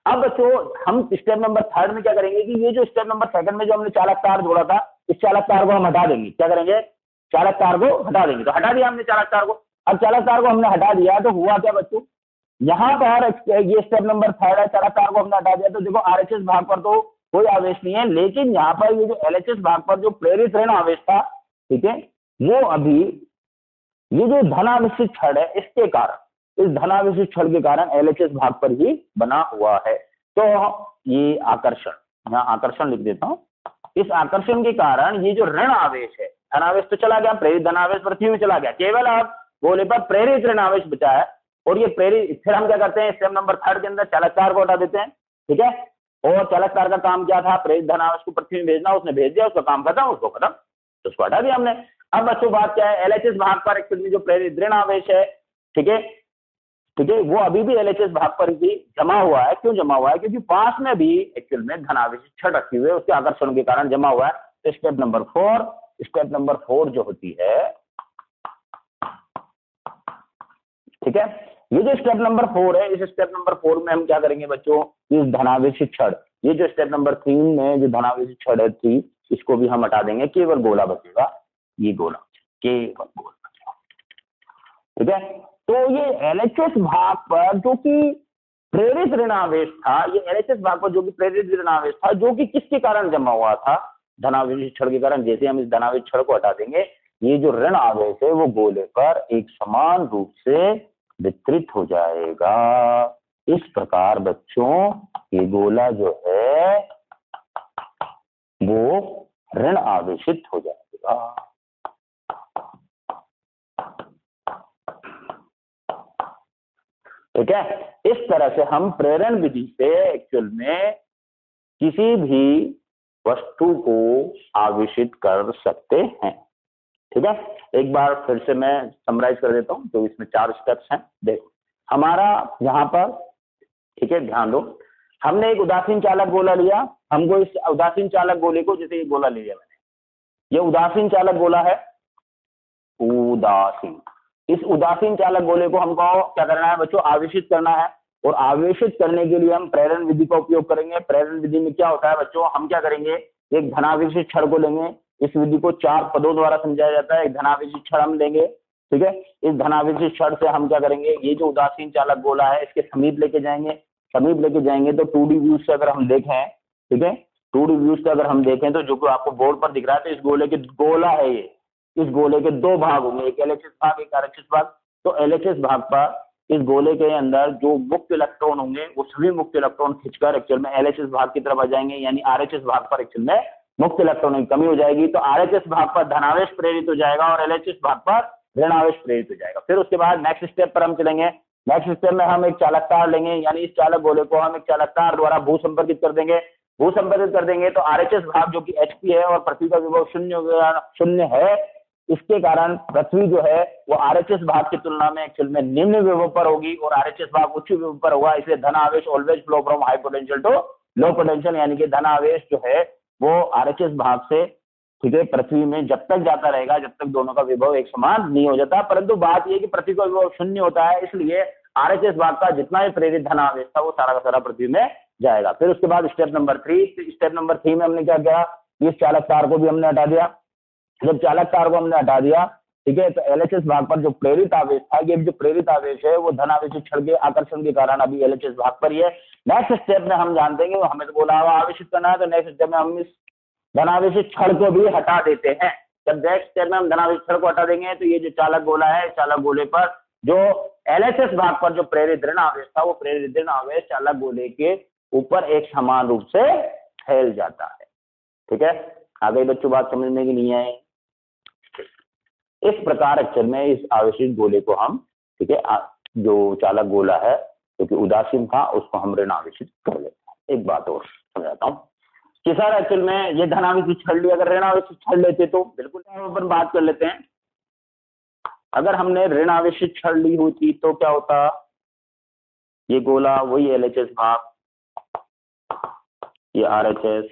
अब बच्चों हम स्टेप नंबर 3 में क्या करेंगे कि ये जो स्टेप नंबर सेकंड में जो हमने चालक तार जोड़ा था, इस चालक तार को हम हटा देंगे। क्या करेंगे? चालक तार को हटा देंगे। तो हटा दिया हमने चालक तार को। अब चालक तार को हमने हटा दिया तो हुआ क्या बच्चों? यहाँ पर ये स्टेप नंबर 3 है, चालक तार को हमने हटा दिया तो देखो आरएचएस भाग पर तो कोई आवेश नहीं है, लेकिन यहाँ पर ये जो एलएचएस भाग पर जो प्रेरित ऋण आवेश था, ठीक है, वो अभी ये जो धनावेशित छड़ है इसके कारण, इस धनावेशित छड़ के कारण एलएचएस भाग पर ही बना हुआ है। तो ये आकर्षण, यहाँ आकर्षण लिख देता हूं, इस आकर्षण के कारण ये जो ऋण आवेश है, धनावेश तो चला गया, प्रेरित धनावेश पृथ्वी में चला गया, केवल अब गोले पर प्रेरित ऋण आवेश बचा है। और ये प्रेरित, फिर हम क्या करते हैं स्टेप नंबर 3 के अंदर चालक तार को हटा देते हैं। ठीक है, और चालक तार का काम क्या था? प्रेरित धनावेश को पृथ्वी में भेजना, उसने भेज दिया, उसका काम खत्म, उसको खत्म, तो उसको हटा दिया हमने। अब बच्चों बात क्या है? एलएचएस भाग पर एक्चुअली जो प्रेरित ऋण आवेश है, ठीक है, ठीक है, वो अभी भी एलएचएस भाग पर ही जमा हुआ है। क्यों जमा हुआ है? क्योंकि पास में भी एक्चुअल में धनावेश छड़ रखी हुई है, उसके आकर्षण के कारण जमा हुआ है। तो स्टेप नंबर 4 जो होती है, ठीक है, ये जो स्टेप नंबर 4 है, इस स्टेप नंबर 4 में हम क्या करेंगे बच्चों? इस धनावेशित छड़, ये जो स्टेप नंबर 3 में जो धनावेशित छड़ थी, इसको भी हम हटा देंगे, केवल गोला बचेगा, ये गोला, केवल गोला बचेगा। ठीक है, तो ये एलएचएस भाग पर जो कि प्रेरित ऋण आवेश था, ये एलएचएस भाग पर जो कि प्रेरित ऋण आवेश था, जो कि किसके कारण जमा हुआ था? धनावेशित छड़ के कारण। जैसे हम इस धनावेशित छड़ को हटा देंगे, ये जो ऋण आवेश है वो गोले पर एक समान रूप से वितरित हो जाएगा। इस प्रकार बच्चों ये गोला जो है वो ऋण आवेशित हो जाएगा। ठीक है, इस तरह से हम प्रेरण विधि से एक्चुअल में किसी भी वस्तु को आवेशित कर सकते हैं। ठीक है, एक बार फिर से मैं समराइज कर देता हूं। तो इसमें 4 स्टेप्स हैं। देखो हमारा यहाँ पर, ठीक है, ध्यान दो, हमने एक उदासीन चालक गोला लिया। हमको इस उदासीन चालक गोले को, जैसे ये गोला ले लिया मैंने, ये उदासीन चालक गोला है, उदासीन। इस उदासीन चालक गोले को हमको क्या करना है बच्चों? आवेशित करना है। और आवेशित करने के लिए हम प्रेरण विधि का उपयोग करेंगे। प्रेरण विधि में क्या होता है बच्चों? हम क्या करेंगे? एक धनावेशित छड़ को लेंगे। इस विधि को 4 पदों द्वारा समझाया जाता है। एक धनावेशित छड़ हम लेंगे, ठीक है, इस धनावेशित छड़ से हम क्या करेंगे? ये जो उदासीन चालक गोला है इसके समीप लेके जाएंगे। समीप लेके जाएंगे तो 2D व्यू से अगर हम देखें, ठीक है, 2D व्यू से अगर हम देखें तो जो कि आपको बोर्ड पर दिख रहा है, तो इस गोले के गोला है ये, इस गोले के 2 भाग होंगे, एक एलएचएस भाग, एक आरएचएस भाग। तो एलएचएस भाग पर इस गोले के अंदर जो मुक्त इलेक्ट्रॉन होंगे वो सभी मुक्त इलेक्ट्रॉन खिंचकर एक्चुअल में एलएचएस भाग की तरफ आ जाएंगे, यानी आरएचएस भाग पर एक्चुअल में मुक्त इलेक्ट्रॉन की कमी हो जाएगी। तो आरएचएस भाग पर धनावेश प्रेरित हो जाएगा और एलएचएस भाग पर ऋणावेश प्रेरित हो जाएगा। फिर उसके बाद नेक्स्ट स्टेप पर हम चलेंगे। नेक्स्ट स्टेप में हम एक चालक तार लेंगे, यानी इस चालक गोले को हम एक चालक तार द्वारा भू संपर्कित कर देंगे। भू संपर्कित कर देंगे तो आरएचएस भाग जो कि एचपी है और पृथ्वी का विभव शून्य है, इसके कारण पृथ्वी जो है वो आरएचएस भाग की तुलना में एक्चुअल में निम्न विभव पर होगी और आरएचएस भाग उच्च विभव पर होगा। इसलिए धन आवेश always flow from high potential to low potential, यानी कि धन आवेश जो है वो आरएचएस भाग से, ठीक है, पृथ्वी में जब तक जाता रहेगा जब तक दोनों का विभव एक समान नहीं हो जाता। परंतु बात यह कि पृथ्वी का विभव शून्य होता है, इसलिए आरएचएस भाग का जितना भी प्रेरित धन आवेश था वो सारा का सारा पृथ्वी में जाएगा। फिर उसके बाद स्टेप नंबर 3 में हमने क्या किया, इस चालक तार को भी हमने हटा दिया। जब चालक तार को हमने हटा दिया, ठीक है, तो एलएचएस भाग पर जो प्रेरित आवेश था, ये जो प्रेरित आवेश है वो धन आवेश क्षण के आकर्षण के कारण अभी एलएचएस भाग पर ही है। नेक्स्ट स्टेप में हम जानते हैं, हमें तो बोला हुआ आवेशित करना है, तो नेक्स्ट स्टेप में हम इस धनावेशित क्षण को भी हटा देते हैं। जब नेक्स्ट स्टेप में हम धनावेशित क्षण को हटा देंगे तो ये जो चालक गोला है, चालक गोले पर जो एलएचएस भाग पर जो प्रेरित ऋण आवेश था वो प्रेरित ऋण आवेश चालक गोले के ऊपर एक समान रूप से फैल जाता है। ठीक है, आ गई बच्चों बात समझ में कि नहीं आई? इस प्रकार अक्षर में इस आवेशित गोले को हम, ठीक है, जो चालक गोला है क्योंकि उदासीन था उसको हम ऋण आवेशित कर लेते हैं। एक बात और समझाता हूँ कि सर एक्चुअल में ये धन आवेशित छड़ लिया, अगर ऋण आवेशित छड़ लेते तो बिल्कुल अपन बात कर लेते हैं। अगर हमने ऋण आवेशित छड़ ली होती तो क्या होता, ये गोला वही एलएचएस भाग, ये आरएचएस,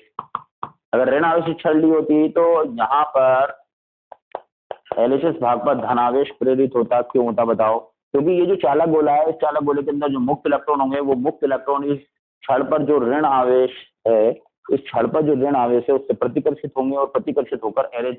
अगर ऋण आवेशित छड़ ली होती तो यहाँ पर एलएचएस भाग पर धनावेश प्रेरित होता। क्यों होता बताओ? क्योंकि ये जो चालक गोला है, इस चालक गोले के अंदर जो मुक्त इलेक्ट्रॉन होंगे वो मुक्त इलेक्ट्रॉन इस छड़ पर जो ऋण आवेश है, इस छड़ पर जो ऋण आवेश है उससे प्रतिकर्षित होंगे और प्रतिकर्षित होकर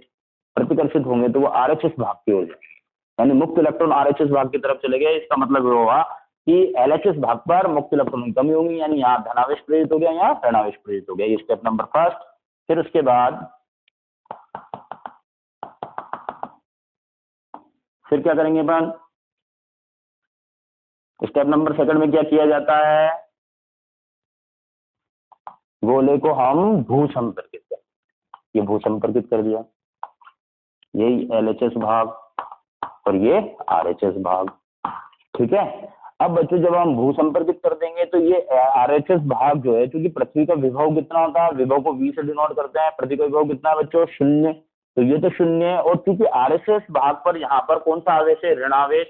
प्रतिकर्षित होंगे तो वो आरएचएस भाग की ओर जाएंगे, यानी मुक्त इलेक्ट्रॉन आरएचएस भाग की तरफ चले गए। इसका मतलब ये होगा कि एलएचएस भाग पर मुक्त इलेक्ट्रॉन की कमी होगी, यानी यहाँ धनावेश प्रेरित हो गया, यहाँ ऋणावेश प्रेरित हो गया। ये स्टेप नंबर फर्स्ट। फिर उसके बाद फिर क्या करेंगे अपन, स्टेप नंबर सेकंड में क्या किया जाता है, गोले को हम भूसंपर्कित कर, ये भूसंपर्कित कर दिया, यही एलएचएस भाग और ये आरएचएस भाग। ठीक है, अब बच्चों जब हम भूसंपर्कित कर देंगे तो ये आरएचएस भाग जो है, क्योंकि पृथ्वी का विभव कितना होता है, विभव को V से डिनोट करते हैं, पृथ्वी का विभव कितना है बच्चों, 0, तो ये तो 0 है। और क्योंकि आरएचएस भाग पर यहाँ पर कौन सा आवेश है, ऋणावेश,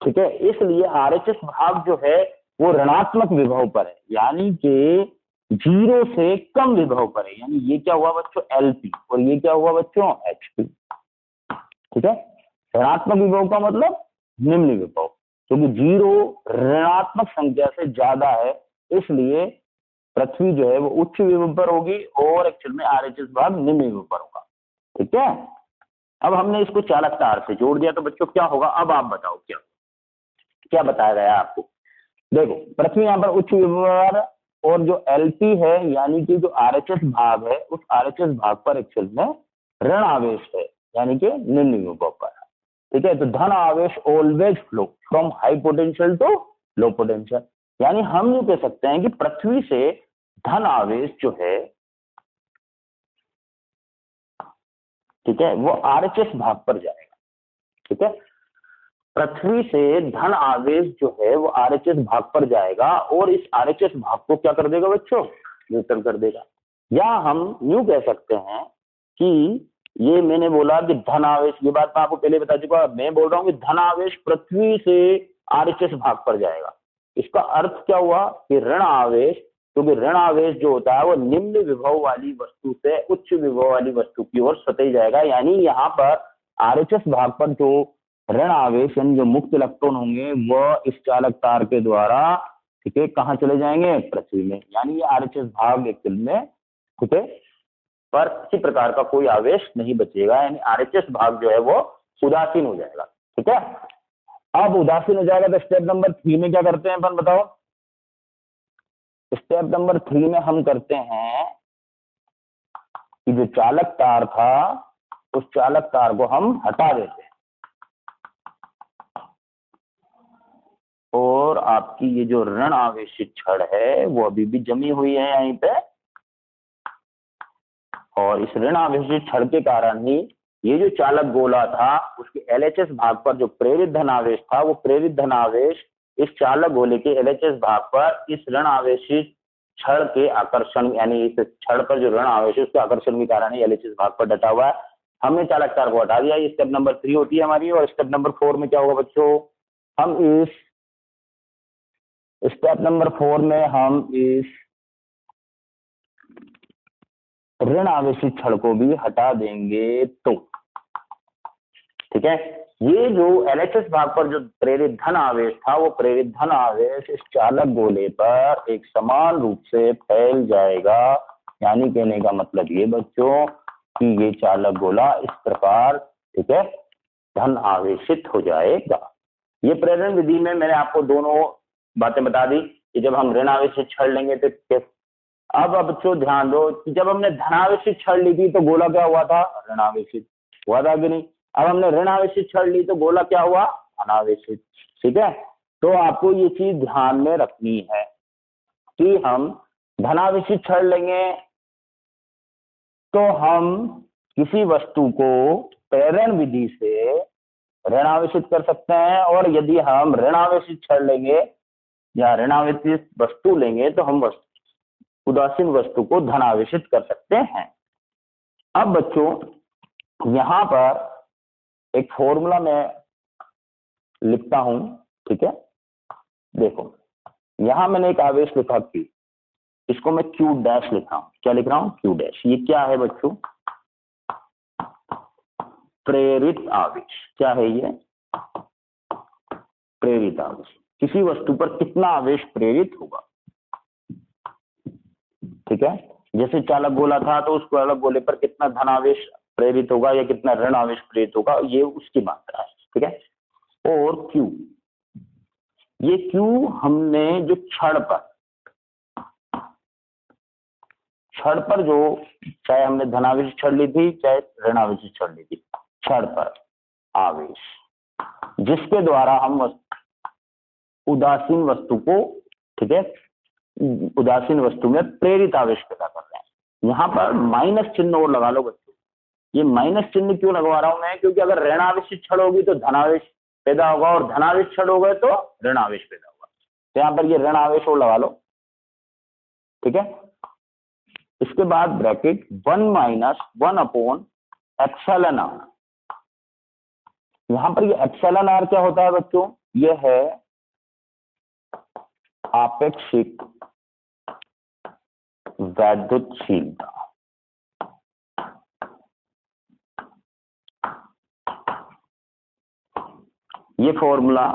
ठीक है, इसलिए आरएचएस भाग जो है वो ऋणात्मक विभव पर है, यानी कि 0 से कम विभव पर है, यानी ये क्या हुआ बच्चों, एलपी, और ये क्या हुआ बच्चों, एचपी। ठीक है, ऋणात्मक विभव का मतलब निम्न विभव, क्योंकि 0 ऋणात्मक संख्या से ज्यादा है, इसलिए पृथ्वी जो है वो उच्च विभव पर होगी और एक्चुअल में आरएचएस भाग निम्न विभव पर होगा। ठीक है, अब हमने इसको चालक तार से जोड़ दिया तो बच्चों क्या होगा, अब आप बताओ क्या क्या बताया गया आपको। देखो, पृथ्वी यहाँ पर उच्च विभव और जो एलपी है यानी कि जो आरएचएस भाग है उस आरएचएस भाग पर एक्चुअल में ऋण आवेश है, यानी कि निम्न विभव पर। ठीक है, तो धन आवेश always flow from high potential to low potential, यानी हम ये कह सकते हैं कि पृथ्वी से धन आवेश जो है, ठीक है, वो आरएचएस भाग पर जाएगा। ठीक है, पृथ्वी से धन आवेश जो है वो आरएचएस भाग पर जाएगा और इस आरएचएस भाग को क्या कर देगा बच्चों, न्यूट्रल कर देगा। या हम यूं कह सकते हैं कि ये मैंने बोला कि धन आवेश, ये बात मैं आपको पहले बता चुका, मैं बोल रहा हूं कि धन आवेश पृथ्वी से आरएचएस भाग पर जाएगा। इसका अर्थ क्या हुआ कि ऋण आवेश, क्योंकि ऋण आवेश जो होता है वो निम्न विभव वाली वस्तु से उच्च विभव वाली वस्तु की ओर स्वतः जाएगा, यानी यहाँ पर आरएचएस भाग पर जो ऋण आवेश यानी जो मुक्त इलेक्ट्रॉन होंगे वह इस चालक तार के द्वारा, ठीक है, कहाँ चले जाएंगे, पृथ्वी में, यानी ये आरएचएस भाग एक्चुअल में, ठीक है, पर किसी प्रकार का कोई आवेश नहीं बचेगा, यानी आरएचएस भाग जो है वो उदासीन हो जाएगा। ठीक है, अब उदासीन हो जाएगा तो स्टेप नंबर 3 में क्या करते हैं अपन बताओ। स्टेप नंबर 3 में हम करते हैं कि जो चालक तार था उस चालक तार को हम हटा देते हैं और आपकी ये जो ऋण आवेशित छड़ है वो अभी भी जमी हुई है यहीं पे, और इस ऋण आवेशित छड़ के कारण ही ये जो चालक गोला था उसके एलएचएस भाग पर जो प्रेरित धन आवेश था वो प्रेरित धन आवेश इस चालक गोले के एलएचएस भाग पर इस ऋण आवेशित छड़ के आकर्षण, यानी इस छड़ पर जो ऋण आवेश है उसके आकर्षण के कारण ही एलएचएस भाग पर डटा हुआ है। हमने चालक तार को हटा दिया, ये स्टेप नंबर 3 होती है हमारी। और स्टेप नंबर 4 में क्या होगा बच्चों, हम इस स्टेप नंबर 4 में हम इस ऋण आवेशित छड़ को भी हटा देंगे। तो ठीक है, ये जो LHS भाग पर जो प्रेरित धन आवेश था, वो प्रेरित धन आवेश इस चालक गोले पर एक समान रूप से फैल जाएगा। यानी कहने का मतलब ये बच्चों कि ये चालक गोला इस प्रकार, ठीक है, धन आवेशित हो जाएगा। ये प्रेरण विधि में मैंने आपको दोनों बातें बता दी कि जब हम ऋण आवेशित छड़ लेंगे तो अब बच्चों ध्यान दो कि जब हमने धनावेशित छड़ ली थी तो गोला क्या हुआ था, ऋण आवेशित हुआ था कि नहीं। अब हमने ऋण आवेशित छड़ ली तो गोला क्या हुआ, अनावेशित। ठीक है, तो आपको ये चीज ध्यान में रखनी है कि हम धनावेशित छड़ लेंगे तो हम किसी वस्तु को प्रेरण विधि से ऋण आवेशित कर सकते हैं, और यदि हम ऋण आवेशित छड़ लेंगे या ऋण आवेशित वस्तु लेंगे तो हम उदासीन वस्तु को धनावेशित कर सकते हैं। अब बच्चों यहां पर एक फॉर्मूला मैं लिखता हूं, ठीक है। देखो यहां मैंने एक आवेश लिखा Q, इसको मैं Q डैश लिख रहा हूं। क्या लिख रहा हूं, Q डैश। ये क्या है बच्चों, प्रेरित आवेश। क्या है ये, प्रेरित आवेश। किसी वस्तु पर कितना आवेश प्रेरित होगा, ठीक है। जैसे चालक गोला था तो उस चालक गोले पर कितना धनावेश प्रेरित होगा या कितना ऋण आवेश प्रेरित होगा, ये उसकी मात्रा है, ठीक है। और Q, ये Q हमने जो छड़ पर जो, चाहे हमने धनावेश छड़ ली थी चाहे ऋण आवेश छड़ ली थी, छड़ पर आवेश जिसके द्वारा हम उदासीन वस्तु को, ठीक है, उदासीन वस्तु में प्रेरित आवेश पैदा कर रहे हैं। यहाँ पर माइनस चिन्ह और लगा लो बच्चों। ये माइनस चिन्ह क्यों लगवा रहा हूं मैं, क्योंकि अगर ऋण आवेशित छड़ होगी तो धनावेश पैदा होगा और धनावेश छड़ हो गए तो ऋण आवेश पैदा होगा। तो यहाँ पर ये ऋण आवेश और लगा लो, ठीक है। इसके बाद bracket 1 minus 1 upon epsilon R. यहाँ पर ये एप्सिलॉन आर क्या होता है बच्चों, ये है आपेक्षिक वैद्युतशीलता। ये फॉर्मूला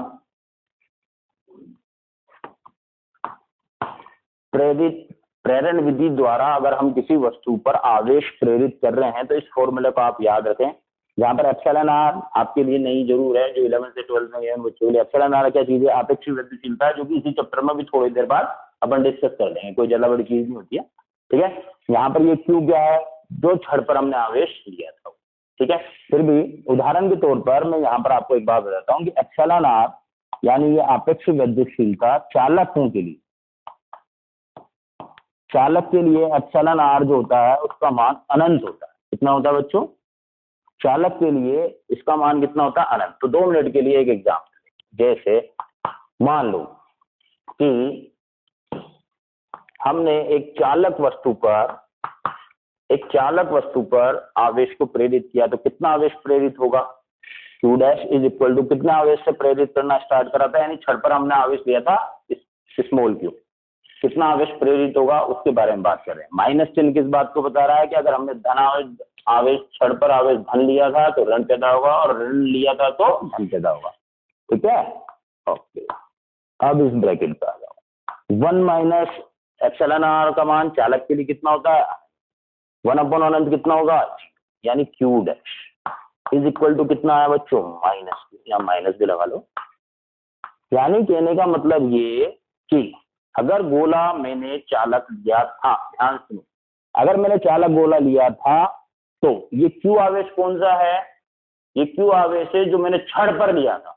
प्रेरण विधि द्वारा अगर हम किसी वस्तु पर आवेश प्रेरित कर रहे हैं तो इस फॉर्मूले को आप याद रखें। यहाँ पर एप्सिलॉन आर आपके लिए नहीं जरूर है, जो 11 से 12 में गए बच्चों के लिए एप्सिलॉन आर क्या चीज है, आपेक्षिक वैद्युतशीलता है, जो कि इसी चैप्टर में भी थोड़ी देर बाद अपन डिस्कस कर लेंगे, कोई ज्यादा बड़ी चीज नहीं होती है, ठीक है। यहाँ पर ये Q क्या है, जो छड़ पर हमने आवेश लिया था, ठीक है। फिर भी उदाहरण के तौर पर मैं यहाँ पर आपको एक बात बताता हूँ कि एप्सिलॉन आर यानी ये आपेक्षिक वैद्युतशीलता चालकों के लिए, चालक के लिए एप्सिलॉन आर जो होता है उसका मान अनंत होता है। कितना होता है बच्चों, चालक के लिए इसका मान कितना होता है, अनंत। तो 2 मिनट के लिए एक एग्जाम्पल, जैसे मान लो कि हमने एक चालक वस्तु पर आवेश को प्रेरित किया, तो कितना आवेश प्रेरित होगा, Q dash is equal to कितना आवेश से प्रेरित करना स्टार्ट करा था, यानी छड़ पर हमने आवेश दिया था स्मॉल q, कितना आवेश प्रेरित होगा उसके बारे में बात कर रहे हैं। माइनस चिन्ह किस बात को बता रहा है कि अगर हमने धन आवेश छड़ पर आवेश धन लिया था तो ऋण पैदा होगा और ऋण लिया था तो धन पैदा होगा, ठीक है। ओके, अब इस ब्रैकेट पे आ जाओ। 1 माइनस एप्सिलॉन आर का मान चालक के लिए कितना होता है, 1 अपॉन अनंत कितना होगा, यानी Q dash is equal to कितना है बच्चों, माइनस, या माइनस भी लगा लो। यानी कहने का मतलब ये कि अगर गोला मैंने चालक लिया था, ध्यान सुनो, अगर मैंने चालक गोला लिया था तो ये Q आवेश कौन सा है, ये Q आवेश है जो मैंने छड़ पर लिया था,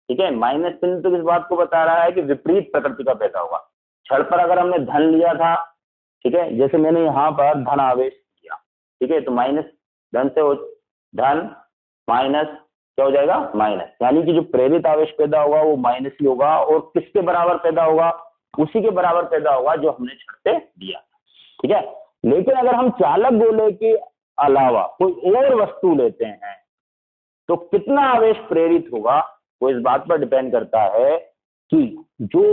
ठीक है। माइनस चिन्ह तो इस बात को बता रहा है कि विपरीत प्रकृति का पैदा होगा। छड़ पर अगर हमने धन लिया था, ठीक है, जैसे मैंने यहाँ पर धन आवेश किया, ठीक है, तो माइनस धन से धन माइनस क्या हो जाएगा, माइनस, यानी कि जो प्रेरित आवेश पैदा होगा वो माइनस ही होगा और किसके बराबर पैदा होगा, उसी के बराबर पैदा होगा जो हमने छड़ पे दिया, ठीक है। लेकिन अगर हम चालक गोले की अलावा कोई और वस्तु लेते हैं तो कितना आवेश प्रेरित होगा, वो इस बात पर डिपेंड करता है कि जो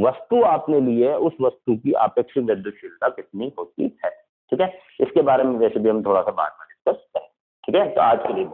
वस्तु आपने ली है उस वस्तु की आपेक्षिक विद्युतशीलता कितनी होती है। ठीक है, इसके बारे में वैसे भी हम थोड़ा सा बाद में डिस्कस करें। ठीक है, तो आज के लिए